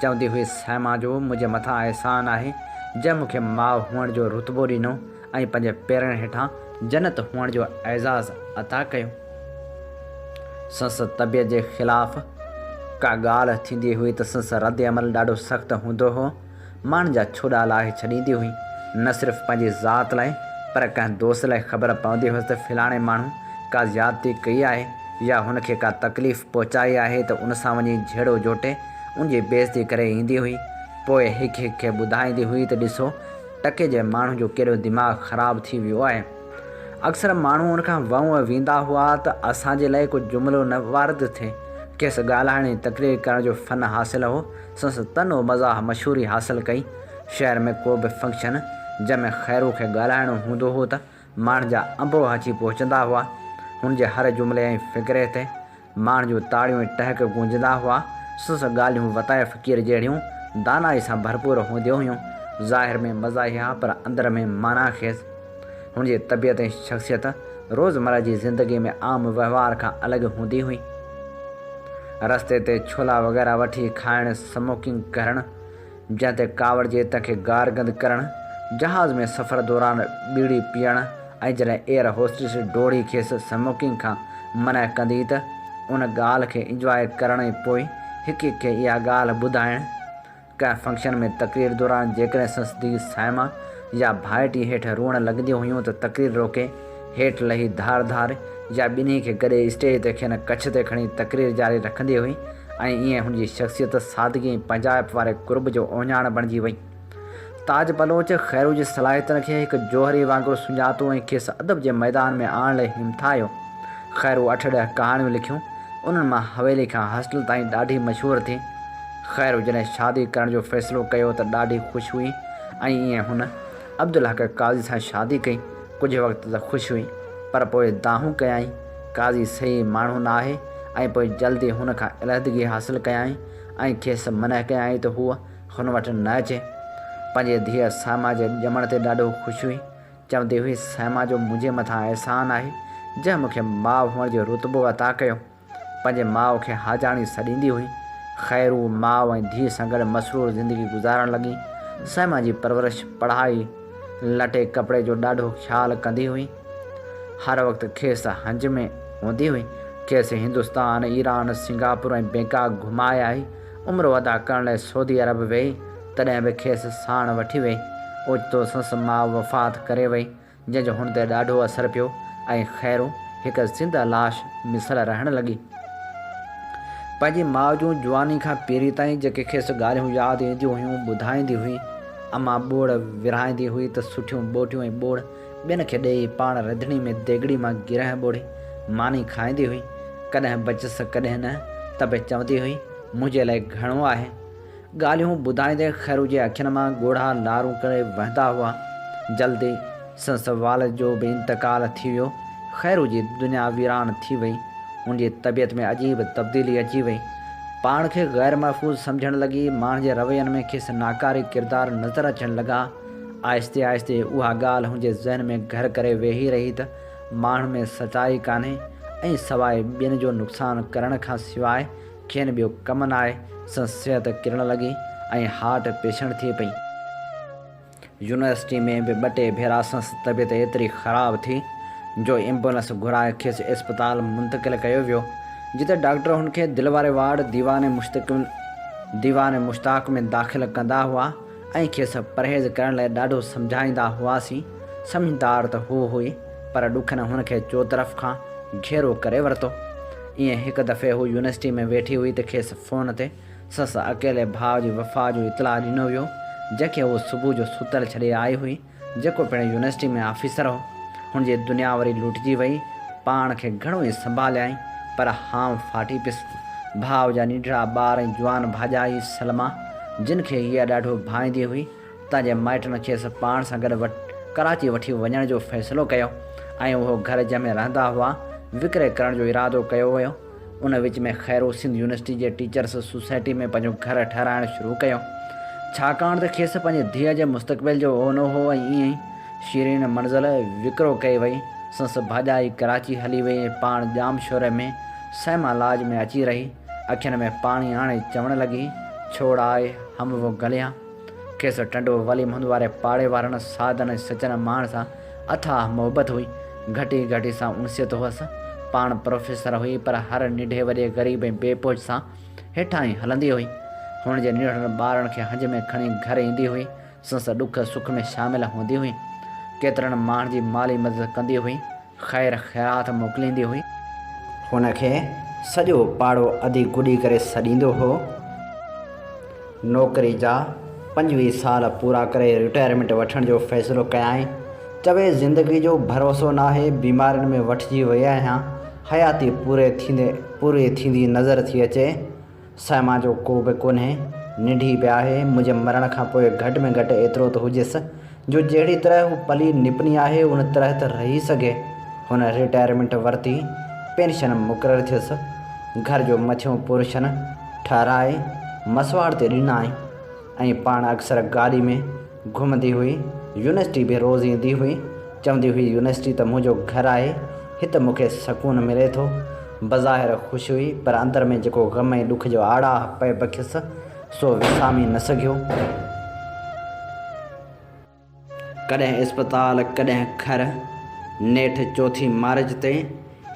चवंदी हुई, साइमा जो मुंहिंजे मथां अहसान आहे जंहिं मूंखे माउ हुअण जो रुतबो ॾिनो ऐं पंहिंजे पेरनि हेठां जन्नत हुअण जो एज़ाज़ अता कयो। संस तबियत जे ख़िलाफ़ का ॻाल्हि थींदी हुई त संस रद्द अमल ॾाढो सख़्तु हूंदो हो। माण्हुनि जा छोॾा लाहे छॾींदी हुई। न सिर्फ़ु पंहिंजी ज़ात लाइ, पर कंहिं दोस्त लाइ ख़बर पवंदी हुअसि त फ़िलाणे माण्हू का ज़्यादती कई आहे या हुनखे का तकलीफ़ पहुचाई आहे, त उन सां वञी झेड़ो जोटे उनजी बेइज़ती करे ईंदी हुई। पोइ हिकु खे ॿुधाईंदी हुई त ॾिसो, टके जे माण्हू जो केॾो दिमाग़ु ख़राबु थी वियो आहे। अक्सर माण्हू उनखां वहूं वेंदा हुआ त असांजे लाइ को जुमिलो न वारद थिए। खेसि ॻाल्हाइण ऐं तक़रीर करण जो फ़न हासिलु हो। संस तनो मज़ाह मशहूरी हासिलु कई। शहर में को बि फंक्शन जंहिंमें ख़ैरू खे ॻाल्हाइणो हूंदो हो त माण्हुनि जा अंबो अची पहुचंदा हुआ। हुनजे हर जुमिले ऐं फ़िक्रे ते माण्हुनि जूं ताड़ियूं ऐं टहक गूंजंदा हुआ। संस ॻाल्हियूं वताए फ़क़ीर जहिड़ियूं दानाई सां भरपूर हूंदियूं हुयूं। ज़ाहिर में मज़ाहिया, पर अंदर में माना खेसि। हुनजी तबियत ऐं शख़्सियत रोज़मर्रा जी ज़िंदगी में आम वहिंवार खां अलॻि हूंदी हुई। रस्ते ते छोला वग़ैरह वठी खाइणु, स्मोकिंग करणु, जंहिं ते कावड़ जे त खे गारगंद करणु, जहाज़ में सफ़र दौरान बीड़ी पीअणु, ऐं जॾहिं एयर होस्टेस डोड़ी खेसि स्मोकिंग खां मना कंदी त उन ॻाल्हि खे इंजॉय करण ऐं पोइ हिक खे इहा ॻाल्हि ॿुधाइणु। कंहिं फंक्शन में तक़रीर दौरान जेकॾहिं संसदी साइमा या भाइटी हेठि रोअण लॻंदियूं हुयूं त तक़रीर रोके हेठि लही धार धार या ॿिन्ही खे गॾे स्टेज ते खेनि कच्छ ते खणी तक़रीर जारी रखंदी हुई। ऐं ईअं हुनजी शख़्सियत सादगी ऐं पंजाब वारे कुर्ब जो ओञाण बणिजी वई। ताज बलोच ख़ैरू जी सलाहियतनि खे हिकु जौहरी वांगुरु सुञातो ऐं खेसि अदब जे मैदान में आणण लाइ हिमथायो। ख़ैरू 8-10 कहाणियूं लिखियूं। उन्हनि मां हवेली खां हॉस्टल ताईं ॾाढी मशहूरु थी। ख़ैरू जॾहिं शादी करण जो फ़ैसिलो कयो त ॾाढी ख़ुशि हुई ऐं ईअं हुन अब्दुल हक़ काज़ी सां शादी कई। कुझु वक़्तु त ख़ुशि हुई, पर पोइ दाहूं कयाई काज़ी सही माण्हू न आहे, ऐं पोइ जल्दी हुन खां अलहदगी हासिलु कयाई ऐं खेसि मना कयाई त हूअ हुन वटि न अचे। पंहिंजे धीअ साइमा जे ॼमण ते ॾाढो ख़ुशि हुई। चवंदी हुई, साइमा जो मुंहिंजे मथां अहसान आहे जंहिं मूंखे माउ हुअण जो रुतबो अता कयो। पंहिंजे माउ खे हाजाणी सॾींदी हुई। ख़ैरू माउ ऐं धीअ सां गॾु मसरूर ज़िंदगी गुज़ारण लॻी। साइमा जी परवरिश, पढ़ाई, लटे कपिड़े जो ॾाढो ख़्यालु कंदी हुई। हर वक़्तु खेसि हंज में हूंदी हुई। खेसि हिंदुस्तान, ईरान, सिंगापुर ऐं बैंकाक घुमाए आई। उमिरि अदा करण लाइ सऊदी अरब वेई, तॾहिं बि खेसि साण वठी वई। ओचितो संस माउ वफ़ात करे वई, जंहिंजो हुन ते ॾाढो असरु पियो ऐं ख़ैरू हिकु ज़िंदा लाश मिसल रहणु लॻी। पंहिंजी माउ जूं जवानी खां पहिरीं ताईं जेके खेसि ॻाल्हियूं यादि ईंदियूं हुयूं ॿुधाईंदी हुई। अमा ॿोड़ विरहाईंदी हुई त सुठियूं बोटियूं ऐं ॿोड़ ॿियनि खे ॾेई पाण रधिणी में देगड़ी मां गिरह ॿोड़े मानी खाईंदी हुई। कॾहिं बचसि कॾहिं न, त बि चवंदी हुई, मुंहिंजे लाइ घणो आहे। ॻाल्हियूं ॿुधाईंदे खैरू जे अखियुनि मां ॻोढ़ा लारूं करे वहंदा हुआ। जल्दी संस वाल जो बि इंतकाल थी वियो। खैरू जी दुनिया वीरान थी वई। उनजी तबियत में अजीब तब्दीली अची वई। पाण खे ग़ैर महफ़ूज़ सम्झणु लॻी। माण्हुनि जे रवैयनि में खेसि नाकारी किरदार नज़र अचणु लॻा। आहिस्ते आहिस्ते उहा ॻाल्हि हुनजे ज़हन में घर करे वेही रही त माण्हू में सचाई कान्हे ऐं सवाइ ॿियनि जो नुक़सानु करण खां सवाइ खेनि ॿियो कमु न आहे। संस सिहत किरणु लॻी ऐं हार्ट पेशेंट थी पई। यूनिवर्सिटी में बि 2 टे भेरा संस तबियत एतिरी ख़राबु थी जो एम्बुलेंस घुराए खेसि इस्पताल मुंतक़िल कयो वियो, जिते डॉक्टर हुनखे दिलि वारे वार्ड दीवाने मुश्ताक में दाख़िल कंदा हुआ ऐं खेसि परहेज़ करण लाइ ॾाढो सम्झाईंदा हुआसीं। सम्झदार त हू हुई, पर ॾुखनि हुनखे चोतरफ़ खां घेरो करे वरितो। ईअं हिकु दफ़े हू यूनिवर्सिटी में वेठी हुई त खेसि फ़ोन ते संस अकेले भाउ जी वफ़ा जो इतला ॾिनो वियो, जंहिंखे उहो सुबुह जो सुतल छॾे आई हुई, जेको पिणु यूनिवर्सिटी में ऑफिसर हो। हुनजी दुनिया वरी लुटिजी वई। पाण खे घणो ई संभालियाईं, पर हां फाटी पियसि। भाउ जा निढड़ा ॿार ऐं जवान भाॼाई सलमा, जिन खे हीअ ॾाढो भाईंदी हुई, तंहिंजे माइटनि खेसि पाण सां गॾु कराची वठी वञण जो फ़ैसिलो कयो ऐं उहो घर जंहिंमें रहंदा हुआ विकिरे करण जो इरादो कयो वियो। उन विच में खैरू सिंध यूनिवर्सिटी जे टीचर्स सोसाइटी में पंहिंजो घर ठहिराइणु शुरू कयो, छाकाणि त खेसि पंहिंजे धीअ जे मुस्तक़बिल जो ओनो हो। ऐं ईअं ई शीरीन मंज़िल विकिरो कई वई। संस भाॼाई कराची हली वई ऐं पाण जाम शोरे में सहमा लाज में अची रही। अखियुनि में पाणी आणे चवणु लॻी, छोड़ आए हम वो गलियां। खेसि टंडो वली मुंद वारे पाड़े वारनि साधन ऐं सचन माण्हुनि सां अथाह मोहबत हुई। घटी घटी सां उनसियत हुअसि। पाण प्रोफेसर हुई, पर हर निढे वॾे ग़रीब ऐं बेपोज सां हेठां ई हलंदी हुई। हुनजे निढड़नि ॿारनि खे हंज में खणी घर ईंदी हुई। संस ॾुख सुख में शामिलु हूंदी हुई। केतिरनि माण्हुनि जी माली मदद कंदी हुई, ख़ैर ख़ैरात मोकिलींदी हुई। हुनखे सॼो पाड़ो अधी गुॾी करे सॾींदो हो। नौकिरी जा 25 साल पूरा करे रिटायरमेंट वठण जो फ़ैसिलो कयाईं। चवे ज़िंदगी जो भरोसो नाहे, बीमारियुनि में वठिजी वई आहियां, हयाती पूरी थींदी नज़र थी अचे। सहमा जो को बि कोन्हे, निढी पिया आहे। मुंहिंजे मरण खां पोइ घटि में घटि एतिरो त हुजेसि जो जहिड़ी तरह हू पली निपनी आहे उन तरह त रही सघे। हुन रिटायरमेंट वरिती, पेंशन मुक़ररु थियसि, घर जो मथियों पोर्शन ठाराए मसवाड़ ते ॾिनाई ऐं पाण अक्सर गाॾी में घुमंदी हुई। यूनिवर्सिटी बि रोज़ ईंदी हुई। चवंदी हुई, यूनिवर्सिटी त मुंहिंजो घरु आहे, हिते मूंखे सुकून मिले थो। बज़ाहिर ख़ुशि हुई, पर अंदर में जेको ग़म ऐं ॾुख जो आड़ा पए बखियसि सो विसामी न सघियो। कॾहिं इस्पताल, कॾहिं घर। नेठि 4 मार्च ते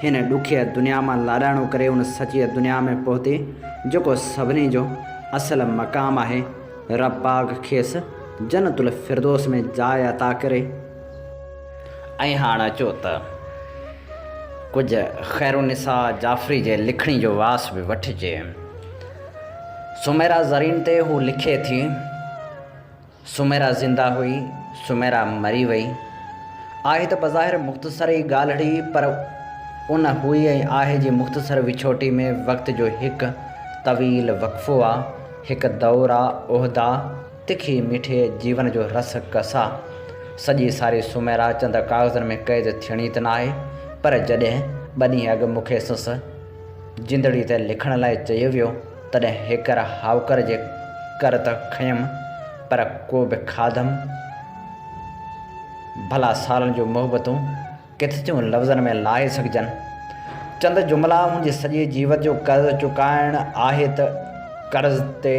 हिन ॾुखिया दुनिया मां लाॾाणो करे उन सची दुनिया में पहुती जेको सभिनी जो असल मक़ाम आहे। रब पाक खेसि जन्नतुल फिरदौस में जाइ अता करे। ऐं हाणे अचो त कुझु खैरुनिसा जाफ़री जे लिखणी जो वास बि वठिजे। सुमेरा ज़रीन ते हू लिखे थी, सुमेरा ज़िंदा हुई, सुमेरा मरी वई। आहे त बज़ाहिर मुख़्तसर ई ॻाल्हिड़ी, पर उन हुई ऐं आहे जी मुख़्तसर विछोटी में वक़्त जो हिकु तवील वक़फ़ो आहे, हिकु दौर आहे, उहिदा, तिखी मीठे जीवन जो रस कसा। सॼी सारी सुमेरा चंद काग़ज़नि में क़ैद थियणी त न आहे, पर जॾहिं 2 ॾींहं अॻु मूंखे संस जिंदड़ी ते लिखण लाइ चयो वियो, तॾहिं हेकर हावकर जे कर त खयमि, पर को बि खाधमि। भला सालनि जूं मोहबतूं किथियूं लफ़्ज़नि में लाहे सघिजनि। चंद जुमिला मुंहिंजी सॼी जीवत जो कर्ज़ु चुकाइणु आहे त कर्ज़ ते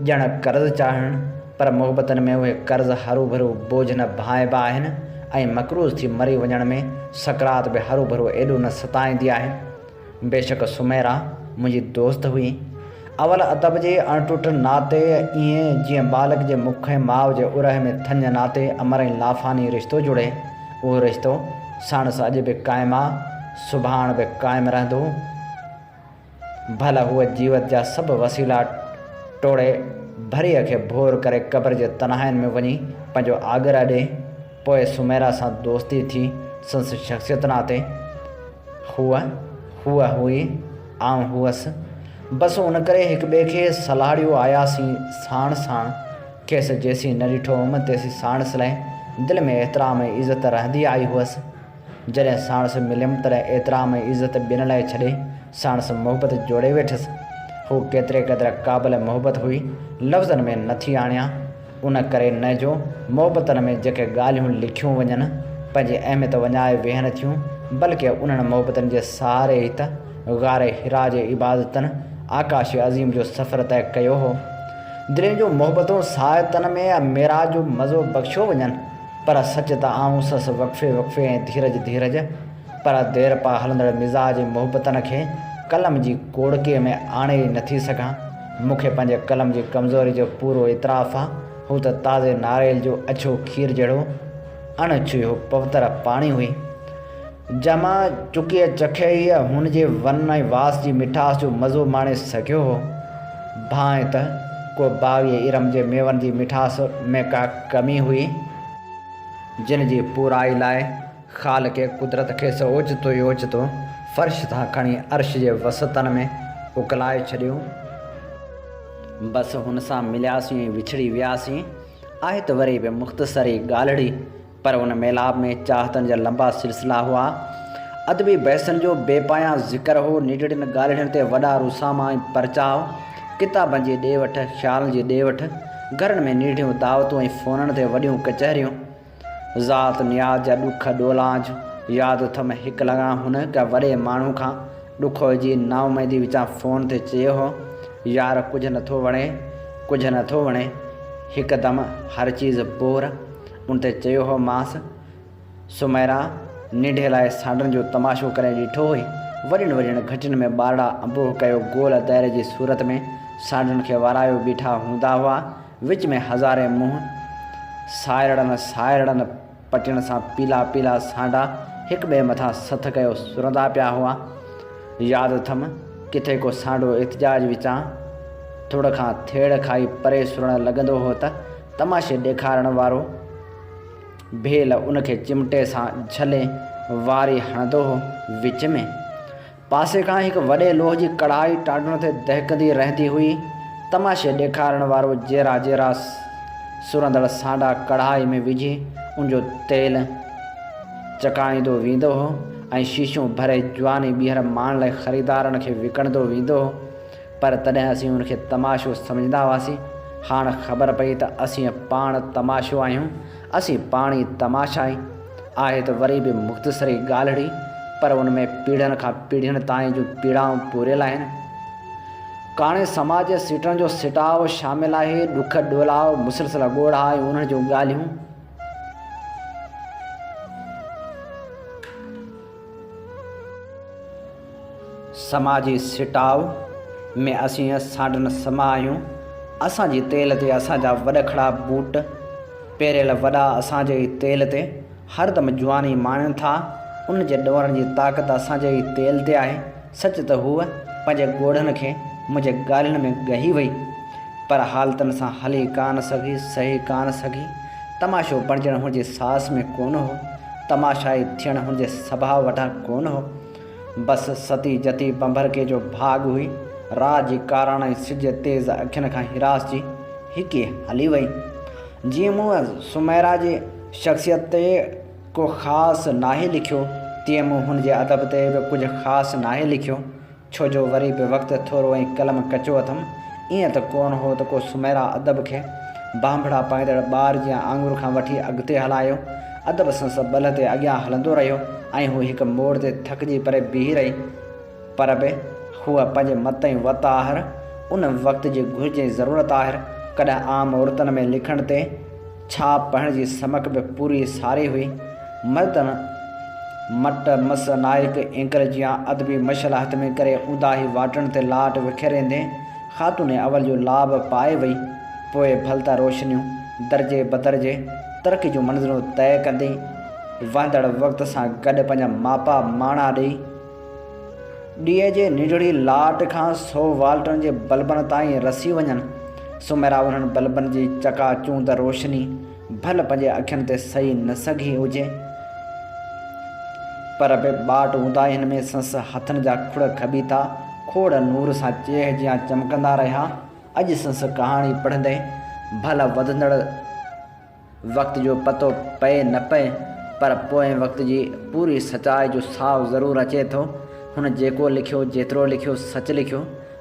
ॼण कर्ज़ु चाढ़णु, पर मोहबतनि में उहे कर्ज़ हरू भरू बोझ न भाइबा आहिनि ऐं मक़रूज़ थी मरी वञण में सकरात बि हरू भरू एॾो न सताईंदी आहे। बेशक सुमेरा मुंहिंजी दोस्त हुई, अवल अदब जे अणटुट नाते, ईअं जीअं बालक जे मुख ऐं माउ जे उरह में थञ नाते अमर ऐं लाफ़ानी रिश्तो जुड़े। उहो रिश्तो साणस अॼु बि क़ाइमु आहे, सुभाणे बि क़ाइमु रहंदो। भला हूअ जीवत जा सभु वसीला टोड़े भरीअ खे भोर करे क़ब्र जे तनहाइनि में वञी पंहिंजो आगरा ॾे। पोइ सुमेरा सां दोस्ती थी संस शख़्सियत नाते। हूअ हुई, आउं हुअसि। बस उन करे हिक ॿिए खे सलाहियो आयासीं साण साण। खेसि जेसीं न ॾिठो हुअमि तेसीं साणस लाइ दिलि में एतिराम ऐं इज़त रहंदी आई हुअसि। जॾहिं साणस मिलियमि तॾहिं एतिराम ऐं इज़त ॿिनि लाइ छॾे साणस मोहबत जोड़े वेठसि। हू केतिरे क़ाबिल मोहबत हुई, लफ़्ज़नि में नथी आणियां। उन करे न जो मोहबतनि में जेके ॻाल्हियूं लिखियूं वञनि पंहिंजी अहमियत वञाए वेहनि थियूं, बल्कि उन्हनि मोहबतनि जे सहारे ई त ग़ारे हिरा जे इबादतनि आकाश अज़ीम जो सफ़र तय कयो हो। दिलि जूं मोहबतूं सायतनि में मेरा जो मज़ो बख़्शियो वञनि, पर सच त आऊं ससि वक़फ़े वक़फ़े ऐं धीरज पर देर पा हलंदड़ मिज़ाज मोहबतनि खे कलम जी कोड़कीअ में आणे ई नथी सघां। मूंखे पंहिंजे कलम जी कमज़ोरी जो पूरो इतराफ़ आहे। हू त ताज़े नारेल जो अछो खीर जहिड़ो अणछुयो पवित्र पाणी हुई। जमा चुकीअ चखे ई हुन जे वन ऐं वास जी मिठास जो मज़ो माणे सघियो हो। भाएं त को बाग़ी इरम जे मेवनि जी मिठास में का कमी हुई, जिन जी पूराई लाइ ख़ालिक़ कुदरत खे ओचितो ई ओचितो फ़र्श तां खणी अर्श जे वसतनि में उकलाए छॾियो। बसि हुन सां मिलियासीं ऐं विछड़ी वियासीं। आहे त वरी बि मुख़्तसरी ॻाल्हिड़ी, पर उन मेलाप में चाहतनि जा लंबा सिलसिला हुआ। अदबी बहसनि जो बेपाया ज़िक्र हो, निडड़ियुनि ॻाल्हियुनि ते वॾा रुसामा ऐं परचाव, किताबनि जी ॾे वठि, ख़्यालनि जी ॾे वठि, घरनि में नीढ़ियूं दावतूं ऐं फ़ोननि ते वॾियूं कचहरियूं, ज़ात नियाज़ जा ॾुख ॾोलांज। यादि अथमि हिकु लॻा हुन का वॾे माण्हू खां ॾुखो जी नाउमेदी विचां फ़ोन ते चयो हो, यार कुझु नथो वणे, हिकदमि हर चीज़ बोर। उन ते चयो हो मांसि, सुमैरा निंढे लाइ सांडनि जो तमाशो करे ॾिठो हुई। वॾियुनि वॾियुनि घटियुनि में ॿारड़ा अंबोह कयो गोल दायरे जी सूरत में सांडनि खे वारायो बीठा हूंदा हुआ। विच में हज़ारे मुंहुं सायरड़नि पटियुनि सां पीला पीला सांडा हिक ॿिए मथां सथ कयो सुरंदा पिया हुआ। यादि अथमि किथे को सांडो एतिजाज विचां थोड़ खां थेड़ खाई परे सुरणु लॻंदो हो त तमाशे ॾेखारण वारो भेल उनखे चिमटे सां झले वारी हणंदो हो। विच में पासे खां हिकु वॾे लोह जी कढ़ाई टाडुनि ते दहकंदी रहंदी हुई। तमाशे ॾेखारण वारो जहिड़ा जहिड़ा सुरंदड़ सांडा कढ़ाई में विझी उनजो तेल चकाईंदो वेंदो हो ऐं शीशियूं भरे जवानी ॿीहर माण्हुनि लाइ ख़रीदारनि खे विकिणंदो वेंदो हो। पर तॾहिं असीं उनखे तमाशो सम्झंदा हुआसीं। हाणे ख़बर पई त असीं पाण तमाशो आहियूं, असीं पाण ई तमाशा आहियूं। आहे त वरी बि मुख़्तसरी ॻाल्हिड़ी, पर उन में पीढ़ियुनि खां पीढ़ियुनि ताईं जूं पीड़ाऊं पूरियल आहिनि। काणे समाज जे सीटनि जो सिटाव शामिल आहे, ॾुख ॾोलाव, मुसलसल ॻोढ़ा ऐं उन्हनि जूं ॻाल्हियूं। समाजी सिटाव में असीं सांडनि समा आहियूं। असांजी तेल ते असांजा वॾखड़ा बूट पेरियल वॾा असांजे ई तेल ते हरदमि जवानी माणनि था। उन जे ॾोरनि जी ताक़त असांजे ई तेल ते आहे। सच त हूअ पंहिंजे ॻोढ़नि खे मुंहिंजे ॻाल्हियुनि में ॻही वई, पर हालतुनि सां हली कान सघी, सही कान सघी। तमाशो बणजणु हुनजे साहस में कोन हो, तमाशाई थियणु हुनजे स्वभाव वटां कोन हो। बसि सती जती बंभरके जो भाग हुई। रात जी काराण ऐं सिज तेज़ अखियुनि खां हिरास जी हिकी हली वई। जीअं मूं सुमैरा जे शख़्सियत ते को ख़ासि नाहे लिखियो, तीअं मूं हुन जे अदब ते बि कुझु ख़ासि नाहे लिखियो। छो जो वरी बि वक़्तु थोरो ऐं कलम कचो अथमि। ईअं त कोन हो त को सुमैरा अदब खे बांभड़ा पाईंदड़ ॿार जीअं आङुर खां वठी अॻिते हलायो। अदब संस बल ते अॻियां हलंदो रहियो ऐं हू हिकु मोड़ ते थकिजी परे बीही रही। पर बि हूअ पंहिंजे मत ऐं वत आहर उन वक़्त जी घुर्ज जी ज़रूरत आहर। कॾहिं आम औरतुनि में लिखण ते छाप पढ़ण जी समक बि पूरी सारी हुई। मर्दनि मट मस नाइक एंकर जियां अदबी मशल हथ में करे ऊंदाही वाटण ते लाट विखेरेंदे ख़ातून अवल जो लाभ पाए वई। पोइ भलता रोशनियूं दर्जे बदर्जे तरक़ी जूं मंज़िलूं तय कंदी वहंदड़ वक़्त सां गॾु पंहिंजा मापा माणा ॾेई ॾींहं जे निडड़ी लाट खां 100 वाल्टनि जे बल्बनि ताईं रसी वञनि। सुमैरा उन्हनि बल्बनि जी चकाचूंद रोशनी भल पंहिंजे अखियुनि ते सही न सघी हुजे, पर बि बाट हूंदा हिन में संस हथनि जा खुड़ खबी था खोड़ नूर सां चेह जियां चमकंदा रहिया। अॼु संस कहाणी पढ़ंदे भला वधंदड़ वक़्त जो पतो पए न पए, पर पोएं वक़्त जी पूरी सचाई जो साव ज़रूरु अचे थो। हुन जेको लिखियो, जेतिरो लिखियो, सच लिखियो।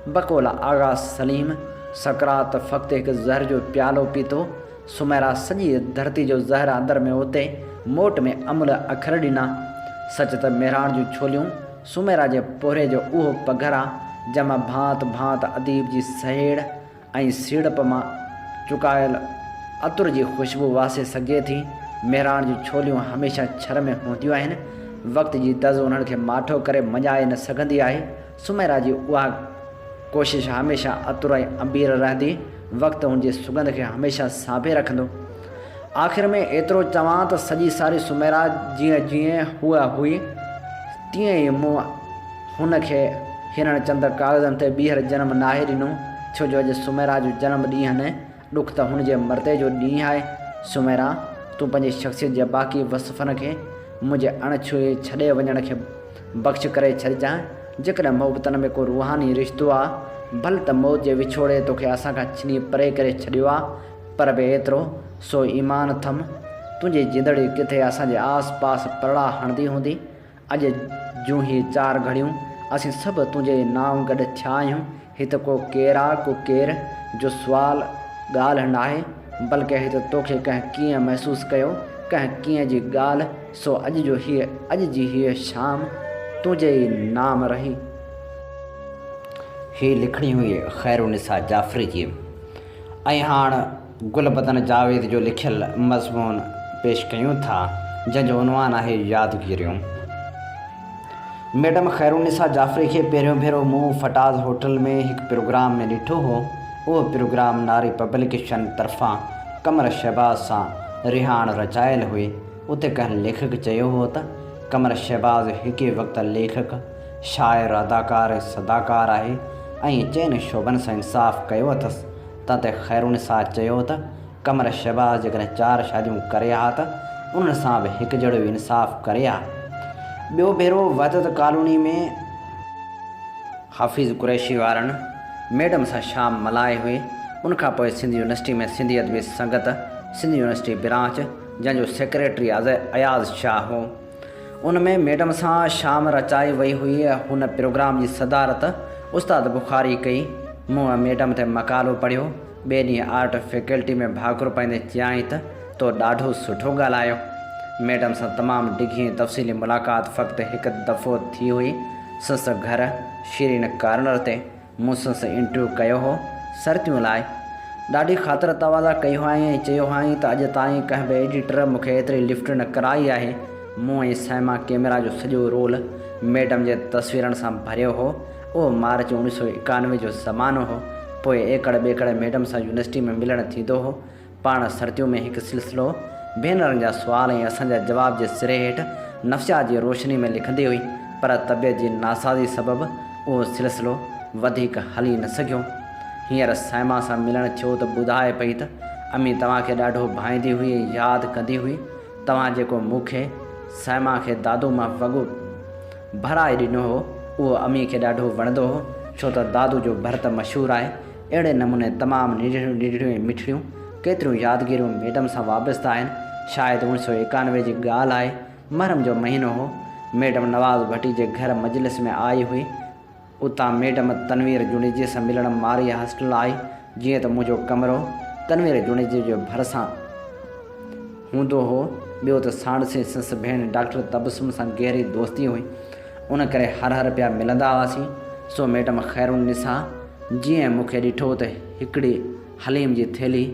बकोला आगा सलीम सकरात फ़क़्ति हिकु ज़हर जो प्यालो पीतो। सुमेरा सॼी धरती जो ज़हर अंदर में उते मोट में अमुल अखर ॾिना। सच त मेहराण जूं छोलियूं सुमेरा जे पोहरे जो उहो पघर आहे जंहिंमां भांत भांत अदीब जी सहेड़ ऐं सीड़प मां चुकायल अतुर जी ख़ुशबू वासे सघे थी। मेहराण जूं छोलियूं हमेशह छर में हूंदियूं आहिनि। वक़्त जी दज़ उन्हनि खे माठो करे मञाए न सघंदी आहे। सुमेरा जी उहा कोशिश हमेशह अतुर ऐं अंबीर रहंदी। वक़्तु हुनजी सुगंध खे हमेशह साभे रखंदो। आख़िर में एतिरो चवां त सॼी सारी सुमेरा जीअं जीअं हूअ हुई तीअं ई मूं हुनखे हिरण चंद कागज़नि ते ॿीहर जनमु नाहे ॾिनो। छो जो अॼु सुमेरा जो जनमु ॾींहुं न, ॾुख त हुनजे मरदे जो ॾींहुं आहे। सुमेरा, तूं पंहिंजी शख़्सियत जे बाक़ी वसफ़नि खे मुंहिंजे अणछुए छॾे वञण खे बख़्श करे छॾिजांइ। जेकॾहिं मोहबतनि में को रूहानी रिश्तो आहे, भले त मौत जे विछोड़े तोखे असां खां छिनी परे करे छॾियो आहे, पर बि एतिरो सो ईमान थम, तुंहिंजी जिंदड़ी किथे असांजे आस पास परड़ा हणंदी हूंदी। अॼु जूं ही 4 घड़ियूं असीं सभु तुंहिंजे नाम गॾु थिया आहियूं। हिते को केरु आहे, को केरु जो सुवाल ॻाल्हि न आहे, बल्कि हिते तोखे कंहिं कीअं महसूसु कयो, कंहिं कीअं जी ॻाल्हि। सो अॼु जी हीअ शाम तुंहिंजे ई नाम रही। ही लिखणी हुई ख़ैरुनिसा जाफ़री जी। ऐं हाणे गुलबदन जावेद जो लिखियल मज़मून पेश कयूं था, जंहिंजो उनवान आहे यादगिरियूं। मैडम ख़ैरुनिसा जाफ़री खे पहिरियों भेरो मूं फटाज़ होटल में हिकु प्रोग्राम में ॾिठो हो। उहो प्रोग्राम नारी पब्लिकेशन तरफ़ां कमर शहबाज़ सां रिहाण रचायल हुई। उते कंहिं लेखक चयो हो त कमर शहबाज़ हिकु वक़्तु लेखक, शाइर, अदाकार ऐं सदाकार आहे ऐं चइनि शोबनि सां इंसाफ़ कयो अथसि। तंहिं ते ख़ैरुनिसा चयो त कमर शहबाज़ जेकॾहिं 4 शादियूं करे हा त उन्हनि सां बि हिकु जहिड़ो इंसाफ़ करे हा। ॿियो भेरो वहदत कॉलोनी में हाफ़िज़ कुरैशी वारनि मैडम सां शाम मल्हाए हुई। उनखां पोइ सिंध यूनिवर्सिटी में सिंधी अदबी संगत, सिंध यूनिवर्सिटी ब्रांच, जंहिंजो सेक्रेटरी अयाज़ शाह हो, उन में मैडम सां शाम रचाई वई हुई। हुन प्रोग्राम जी सदारत उस्ताद बुखारी कई। मूं मैडम ते मक़ालो पढ़ियो। ॿिए ॾींहुं आर्ट फैकल्टी में भाकुर पाईंदे चयाईं त तो ॾाढो सुठो ॻाल्हायो। मैडम सां तमामु डिघी तफ़सीली मुलाक़ात फ़क़्ति हिकु दफ़ो थी हुई। संस घर शीरीन कार्नर ते मूं संस इंटरव्यू कयो हो सर्तियूं लाइ। ॾाढी ख़ातिर तवाज़ा कई हुआईं ऐं चयो हुआईं त अॼु ताईं कंहिं बि एडिटर मूंखे एतिरी लिफ्ट न कराई आहे। मूं ऐं सैमा कैमरा जो सॼो रोल मैडम जे तस्वीरनि सां भरियो हो। उहो मार्च 1991 जो ज़मानो हो। पोइ एकड़ ॿेकड़ मैडम सां यूनिवर्सिटी में मिलणु थींदो हो। पाण सर्तियूं में हिकु सिलसिलो भेनरुनि जा सुवाल ऐं असांजा जवाब जे सिरे हेठि नफ़्सियात जी रोशनी में लिखंदी हुई, पर तबियत जी नासाज़ी सबबु उहो सिलसिलो वधीक हली न सघियो। हींअर सैमा सां मिलणु थियो त ॿुधाए पई त अमी तव्हांखे ॾाढो भाईंदी हुई ऐं यादि कंदी हुई। तव्हां जेको मूंखे सैमा खे दादू मां वॻो भराए ॾिनो हो, उहो अमी खे ॾाढो वणंदो हो, छो त दादू जो भर्त मशहूरु आहे। अहिड़े नमूने तमामु निढड़ियूं ऐं मिठड़ियूं केतिरियूं यादगिरियूं मैडम सां वाबस्ता आहिनि। शायदि 1991 जी ॻाल्हि आहे। मुहर्रम जो महीनो हो। मैडम नवाज़ भट्टी जे घर मजलिस में आई हुई। उतां मैडम तनवीर जुनेजी सां मिलणु मारी हॉस्टल आई। जीअं त मुंहिंजो कमरो तनवीर जुनेजी जो भरिसां हूंदो हो, ॿियो त साणसी संस भेण डॉक्टर तबसुम सां गहरी दोस्ती हुई। उन करे हर पिया मिलंदा हुआसीं। सो मैडम ख़ैरुनिसा जीअं मूंखे ॾिठो त हिकिड़ी हलीम जी थैली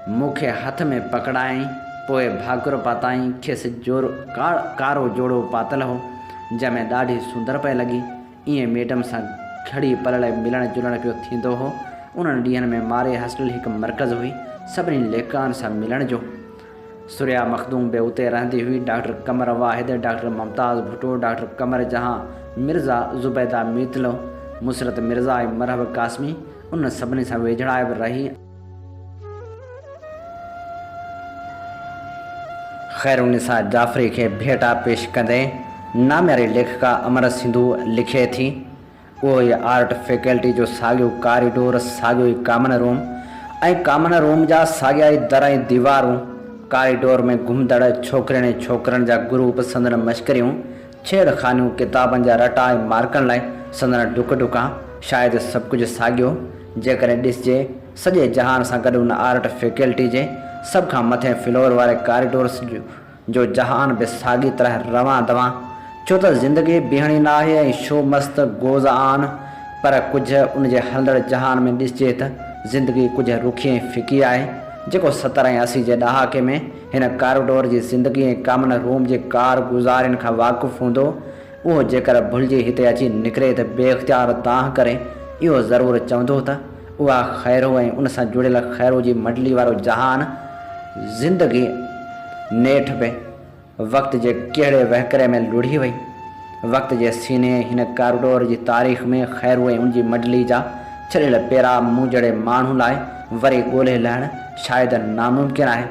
मूंखे हथ में पकड़ाई, पोइ भाकुर पाताईं। खेसि कारो जोड़ो पातल हो जंहिंमें ॾाढी सुंदर पई लॻी। ईअं मैडम सां घड़ी पल मिलणु जुलणु पियो थींदो हो। उन्हनि ॾींहंनि में मारे हॉस्टल हिकु मर्कज़ हुई सभिनी लेखकनि सां मिलण जो। सुरिया मखदूम बि उते रहंदी हुई। डॉक्टर कमर वाहिद, डॉक्टर मुमताज़ भुट्टो, डॉक्टर कमर जहां मिर्ज़ा, ज़ुबैदा मीतलो, मुसरत मिर्ज़ा ऐं मरहब कासमी उन सभिनी सां वेझड़ाए बि रही। ख़ैरुनिसा जाफ़री खे भेटा पेश कंदे नाम्यारी लेखिका अमर सिंधु लिखे थी, उहो ई आर्ट फैकल्टी जो साॻियो कॉरिडोर, साॻियो ई कॉमन रूम ऐं कॉमन रूम जा साॻिया ई दर ऐं दीवारूं, कॉरिडोर में घुमंदड़ छोकिरियुनि ऐं छोकिरनि जा ग्रुप, संदन मश्करियूं, छेड़खानियूं, किताबनि जा रटा ऐं मार्कनि लाइ संदन डुक शायदि सभु कुझु साॻियो जेकॾहिं ॾिसिजे सॼे जहान सां गॾु उन आर्ट फैकल्टी जे सभ खां मथे फ्लोर वारे कॉरिडोर्स जो जहान बि साॻी तरह रवां दवां, छो त ज़िंदगी बीहणी न आहे ऐं शो मस्त गोज़ आन। पर कुझु उन जे हलंदड़ जहान में ॾिसिजे त ज़िंदगी कुझु रुखी ऐं फिकी आहे, जेको 70 ऐं 80 जे ॾहाके में हिन कॉरिडोर जी ज़िंदगी ऐं कॉमन रूम जे कारगुज़ारियुनि खां वाक़ुफ़ु हूंदो, उहो जेकर भुलिजी हिते अची निकिरे त बेइख़्तियार दांह करे इहो ज़रूरु चवंदो त उहा ख़ैरो ऐं उन सां जुड़ियल ख़ैरो जी मंडली वारो जहान ज़िंदगी नेठि बि वक़्त जे कहिड़े वहकरे में लुढ़ी वई। वक़्त जे सीने हिन कॉरिडोर जी तारीख़ में ख़ैरू ऐं उनजी मंडली जा छॾियल पेरा मूं जहिड़े माण्हू लाइ वरी ॻोल्हे लहणु शायदि नामुमकिन आहे।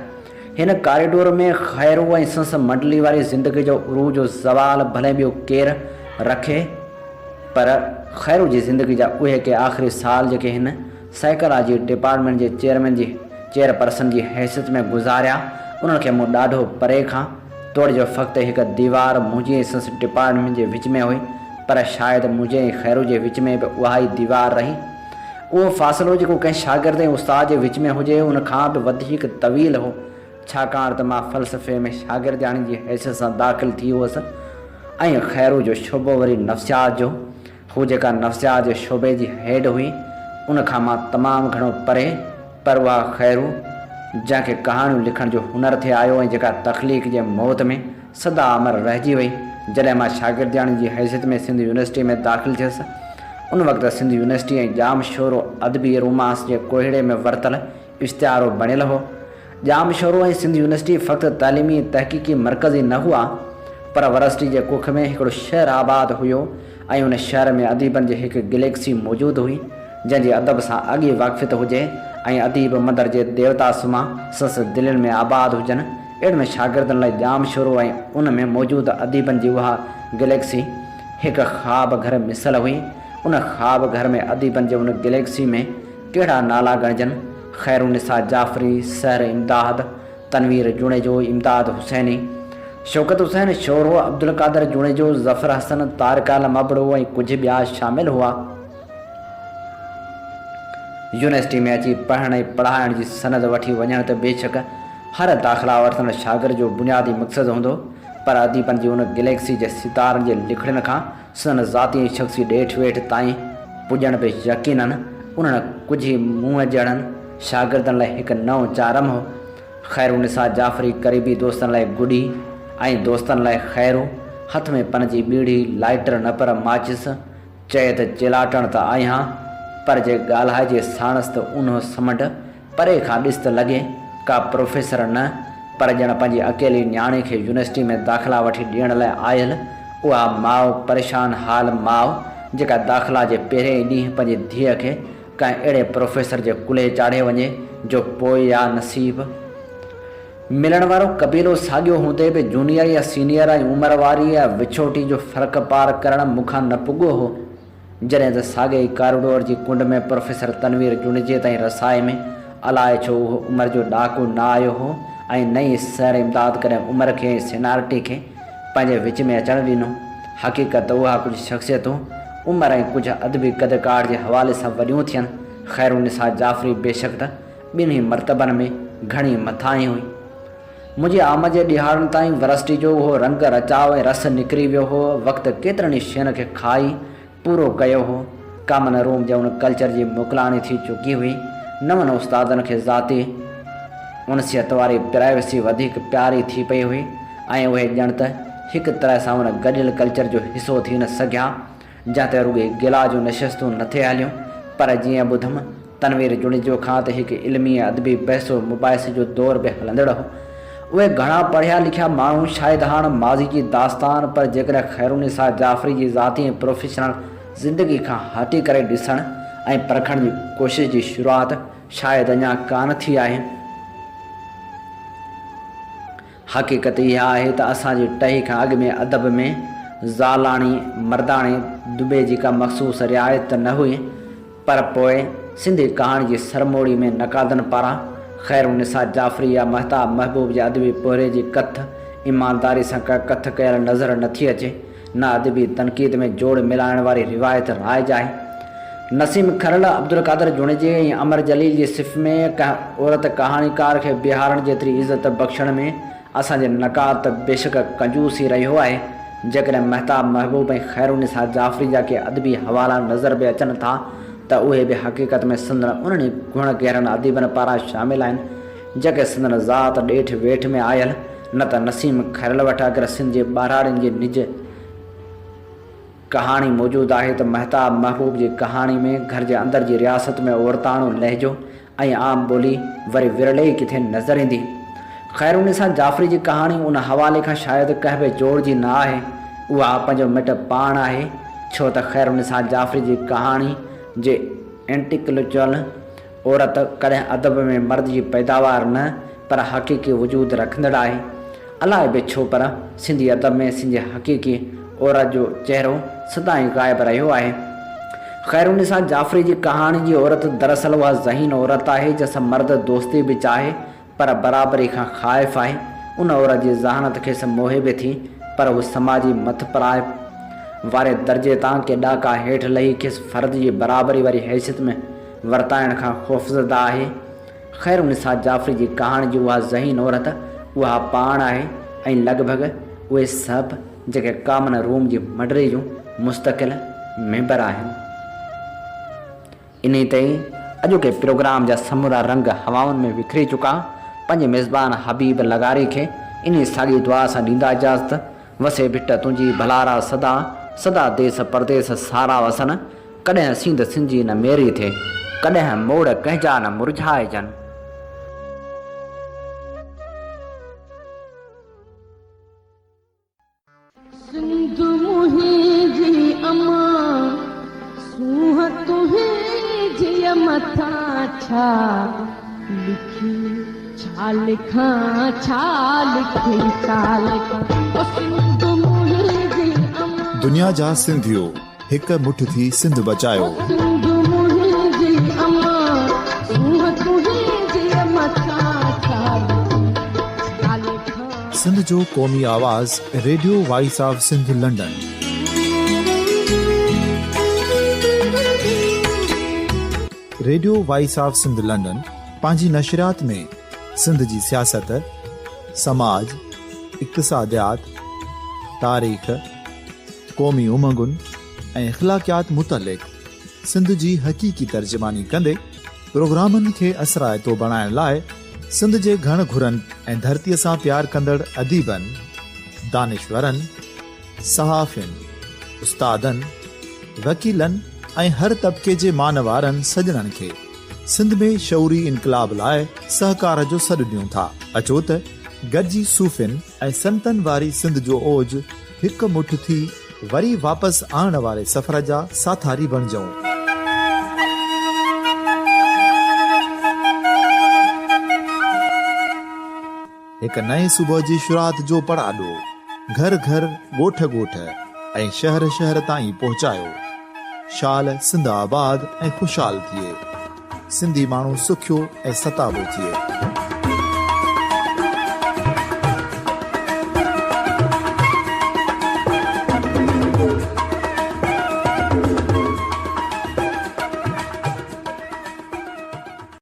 हिन कॉरिडोर में ख़ैरू ऐं संस मंडली वारी ज़िंदगी जो उरू जो ज़वाल भले ॿियो केरु रखे, पर ख़ैरू जी ज़िंदगी जा उहे के आख़िरी साल जेके हिन साइकोलॉजी डिपार्टमेंट जे चेयरपर्सन जी हैसियत में गुज़ारिया, उन्हनि खे मूं ॾाढो परे खां तोड़ियो। फ़क़्तु हिकु दीवार मुंहिंजे संस डिपार्टमेंट जे विच में हुई, पर शायदि मुंहिंजे ऐं ख़ैरू जे विच में बि उहा ई दीवार रही। उहो फ़ासिलो जेको कंहिं शागिर्द ऐं उस्ताद जे विच में हुजे, उन खां बि वधीक तवील हो, छाकाणि त मां फ़लसफ़े में शागिर्दाणी जी हैसियत सां दाख़िल थी हुअसि ऐं ख़ैरू जो शोबो वरी नफ़्सियात जो। हू जेका नफ़्सियात जे शोबे जी हेड हुई, उन खां मां तमामु घणो परे, पर उहा ख़ैरू जंहिंखे कहाणियूं लिखण जो हुनर थे आयो ऐं जेका तख़लीक़ जे मौत में सदा अमर रहिजी वई। जॾहिं मां शागिर्दाणी जी हैसियत में सिंध यूनिवर्सिटी में दाख़िल थियुसि, उन वक़्तु सिंध यूनिवर्सिटी ऐं जाम शोरो अदबी रोमांस जे कोहिड़े में वरतल इश्तिहारो बणियल हो। जाम शोरो ऐं सिंध यूनिवर्सिटी फ़क़्तु तालीमी तहक़ीक़ी मर्कज़ ई न हुआ, पर यूनिवर्सिटी जे कुख में हिकिड़ो शहर आबाद हुयो ऐं उन शहर में अदीबनि जी हिकु गैलेक्सी मौजूदु हुई, जंहिंजी अदब सां अॻी वाक़फ़ियत हुजे ऐं अदीब मंदर जे देवता सुमा संस दिलनि में आबाद हुजनि। अहिड़े में शागिर्दनि लाइ जाम शोरो ऐं उन में मौजूदु अदीबनि जी उहा गैलेक्सी हिकु ख़्वाब घर मिसल हुई। उन ख़्वाब घर में अदीबनि जे उन गैलेक्सी में कहिड़ा नाला गणजनि: ख़ैरुनिसा जाफ़री, सहर इमदाद, तनवीर जुणेजो, इमदाद हुसैनी, शौकत हुसैन शोरो, अब्दुल कादर जुणेजो, ज़फ़र हसन, तारिक आलम अबड़ो ऐं कुझु ॿिया शामिल हुआ। यूनिवर्सिटी में अची पढ़ण ऐं पढ़ाइण जी सनद वठी वञण त बेशक हर दाख़िला वठंदड़ शागिर्द जो बुनियादी मक़सदु हूंदो, पर अदीबनि जी उन गैलेक्सी जे सितारनि जे लिखड़नि खां सन ज़ाती ऐं शख़्सी ॾेठ वेठ ताईं पुॼण बि यक़ीनन उन्हनि कुझु ई मुंहुं जहिड़नि शागिर्दनि लाइ हिकु नओं चारम हो। ख़ैरुनिसा जाफ़री क़रीबी दोस्तनि लाइ गुडी ऐं दोस्तनि लाइ ख़ैरू, हथ में पन जी ॿीड़ी, लाइटर न पर माचिस, चए त चिलाटण त आहियां, पर जे ॻाल्हाइजे साणस त उन समंड परे खां ॾिस त लॻे का प्रोफेसर न, पर ॼण पंहिंजी अकेली न्याणी खे यूनिवर्सिटी में दाख़िला वठी ॾियण लाइ आयल उहा माउ, परेशान हाल माउ, जेका दाख़िला जे पहिरें ई ॾींहुं पंहिंजी धीअ खे कंहिं अहिड़े प्रोफेसर जे कुल्हे चाढ़े वञे जो पोइ या नसीब। मिलण वारो कबीलो साॻियो हूंदे बि जूनियर या सीनियर ऐं उमिरि वारी या विछोटी जो फ़र्क़ु पार करणु मूंखां न पुॻो हो। जॾहिं त साॻे ई कॉरिडोर जी कुंड में प्रोफेसर तनवीर जुणिजे ताईं रसाए में अलाए छो उहो उमिरि जो ॾाको न आयो हो ऐं नई सहर इमदाद कॾहिं उमिरि खे ऐं सीनियरिटी खे पंहिंजे विच में अचणु ॾिनो। हक़ीक़त उहा कुझु शख़्सियतूं उमिरि ऐं कुझु अदबी कदकार जे हवाले सां वॾियूं थियनि। ख़ैरुनिसा जाफ़री बेशक त ॿिन्ही मर्तबनि में घणी मथां ई हुई। मुंहिंजी आमद जे ॾिहाड़नि ताईं यूनिवर्सिटी जो उहो रंग रचाव ऐं रस निकिरी वियो हो। वक़्तु केतिरनि ई शयुनि खे खाई पूरो कयो हो। कॉमन रूम जे उन कल्चर जी मोकिलाणी थी चुकी हुई। नवनि उस्तादनि खे ज़ाती उनसियत वारी प्राइवेसी वधीक प्यारी थी पई हुई ऐं उहे ॼण त हिकु तरह सां उन गॾियल कल्चर जो हिसो थी न सघिया, जंहिं ते रुॻे गिला जूं नशिस्तूं न थे हलियूं। पर जीअं ॿुधमि तनवीर जुणिजो खां त हिकु इल्मी अदबी बहसो मुबाहिसे जो दौर बि हलंदड़ हो। उहे घणा पढ़िया लिखिया माण्हू शायदि हाणे माज़ी जी दास्तान, पर जेकॾहिं ख़ैरुनिसा जाफ़री जी ज़ाती ऐं प्रोफेशनल ज़िंदगी खां हटी करे ॾिसण ऐं परखण जी कोशिश जी शुरूआति शायदि अञा कान थी आहे। हक़ीक़त इहा आहे त असांजी टही खां अॻु में अदब में ज़ालाणी मर्दाणी दुबे जी का मखसूस रियायत न हुई, पर पोइ सिंधी कहाणी जी सरमोड़ी में नकादन पारां ख़ैरुनिसा जाफ़री या महताब महबूब जे अदबी पोहरे जी कथ ईमानदारी सां कथ कयल नज़र नथी अचे, न अदबी तनक़ीद में जोड़ मिलाइण वारी रिवायत राइज आहे। नसीम खरल अब्दुल कादर जुणिजे ऐं अमर जलील जी सिफ़ में कंहिं औरत कहाणीकार खे बिहारण जेतिरी इज़त बख़्शण में असांजे नकात बेशक कंजूस ई रहियो आहे। जेकॾहिं महताब महबूब ऐं ख़ैरुनिसा जाफ़री जा के अदबी हवाला नज़र बि अचनि था त उहे बि हक़ीक़त में संदन उन्हनि गुण गहरनि अदीबनि पारां शामिल आहिनि जेके संदन ज़ात ॾेठ वेठ में आयल। न त नसीम खरल वटि अगरि सिंध जे ॿारहाड़ियुनि जी निज कहाणी मौजूदु आहे त महताब महबूब जी कहाणी में घर जे अंदरि जी रियासत में औरताणो लहजो ऐं आम ॿोली वरी विरले ई किथे नज़र ईंदी। ख़ैरुनिसा जाफ़री जी कहाणी उन हवाले खां शायदि कंहिं बि जोड़ जी न आहे, उहा पंहिंजो मिट पाण आहे, छो त ख़ैरुनिसा जाफ़री जी कहाणी जे इंटेलेक्चुअल औरत कॾहिं अदब में मर्द जी पैदावार न पर हक़ीक़ी वजूद रखंदड़ आहे। अलाए बि छो पर सिंधी अदब में सिंधी हक़ीक़ी औरत जो चहिरो सदाईं ग़ाइबु रहियो आहे। ख़ैरुनिसा जाफ़री जी कहाणी जी औरत दरअसल उहा ज़हीन औरत आहे जंहिंसां मर्द दोस्ती बि चाहे पर बराबरी खां ख़ाइफ़ आहे। उन औरत जी ज़हानत खेसि मोहे बि थी पर उहा समाजी मथपराए वारे दर्जे तां के ॾाका हेठि लही खेसि फ़र्द जी बराबरी वारी हैसियत में वर्ताइण खां ख़ौफ़ज़दा आहे। ख़ैरुनिसा जाफ़री जी कहाणी जी उहा ज़हीन औरत उहा पाण आहे ऐं लॻभॻि उहे सभु जेके कामन रूम जी मडरी जूं मुस्तक़िल मेंबर आहिनि। इन ते अॼोके प्रोग्राम जा समूरा रंग हवाउनि में विखरी चुका। पंहिंजे मेज़बान हबीब लगारी खे इन साॻी दुआ सां ॾींदा इजाज़त। वसे भिट तुंहिंजी भलारा सदा सदा देस परदेस सारा वसन, कॾहिं सिंध सिंधी न मेरी थिए, कॾहिं मोड़ कंहिंजा न मुरझाइजनि। सिंध मुंहिंजी अमा सूंह तुंहिंजी मथां छा लिखी, छा लिखां छा लिखी छा लिखां। सिंध मुंहिंजी अमा दुनिया जा सिंधियो हिकु मुठ थी सिंध बचायो। सिंध मुंहिंजी अमा सूंह तुंहिंजी मथां छा लिखी छा लिखां। सिंध जो क़ौमी आवाज़ radio voice of Sindh London. Radio voice of Sindh London पंहिंजी नशरियात में सिंध जी सियासत, समाज, इक़्तिसादियात, तारीख़, क़ौमी उमंगुनि ऐं इख़्लाक़ियात मुतलिक़ सिंध जी हक़ीक़ी तर्जुमानी कंदे प्रोग्रामनि खे असराइतो बणाइण लाइ सिंध जे घण घुरनि ऐं धरतीअ सां प्यार कंदड़ अदीबनि, दानिश्वरनि, सहाफ़ियुनि, उस्तादनि, वकीलनि ऐं हर तबिके जे मानवारनि सजणनि खे सिंध में शऊरी इनक़लाब लाइ सहकार जो सॾु ॾियूं था। अचो त गॾिजी सूफ़ियुनि ऐं संतनि वारी सिंध जो ओज हिकु मुठ थी वरी वापसि आणण वारे सफ़र जा साथारी बणिजऊं। हिकु नए सुबुह जी शुरूआत जो पड़ाॾो घर घर ॻोठ ॻोठ ऐं शहर शहर ताईं पहुचायो। शाल सिंध आबाद ऐं ख़ुशहाल थिए, सिंधी माण्हू सुखियो ऐं सताबो थिए।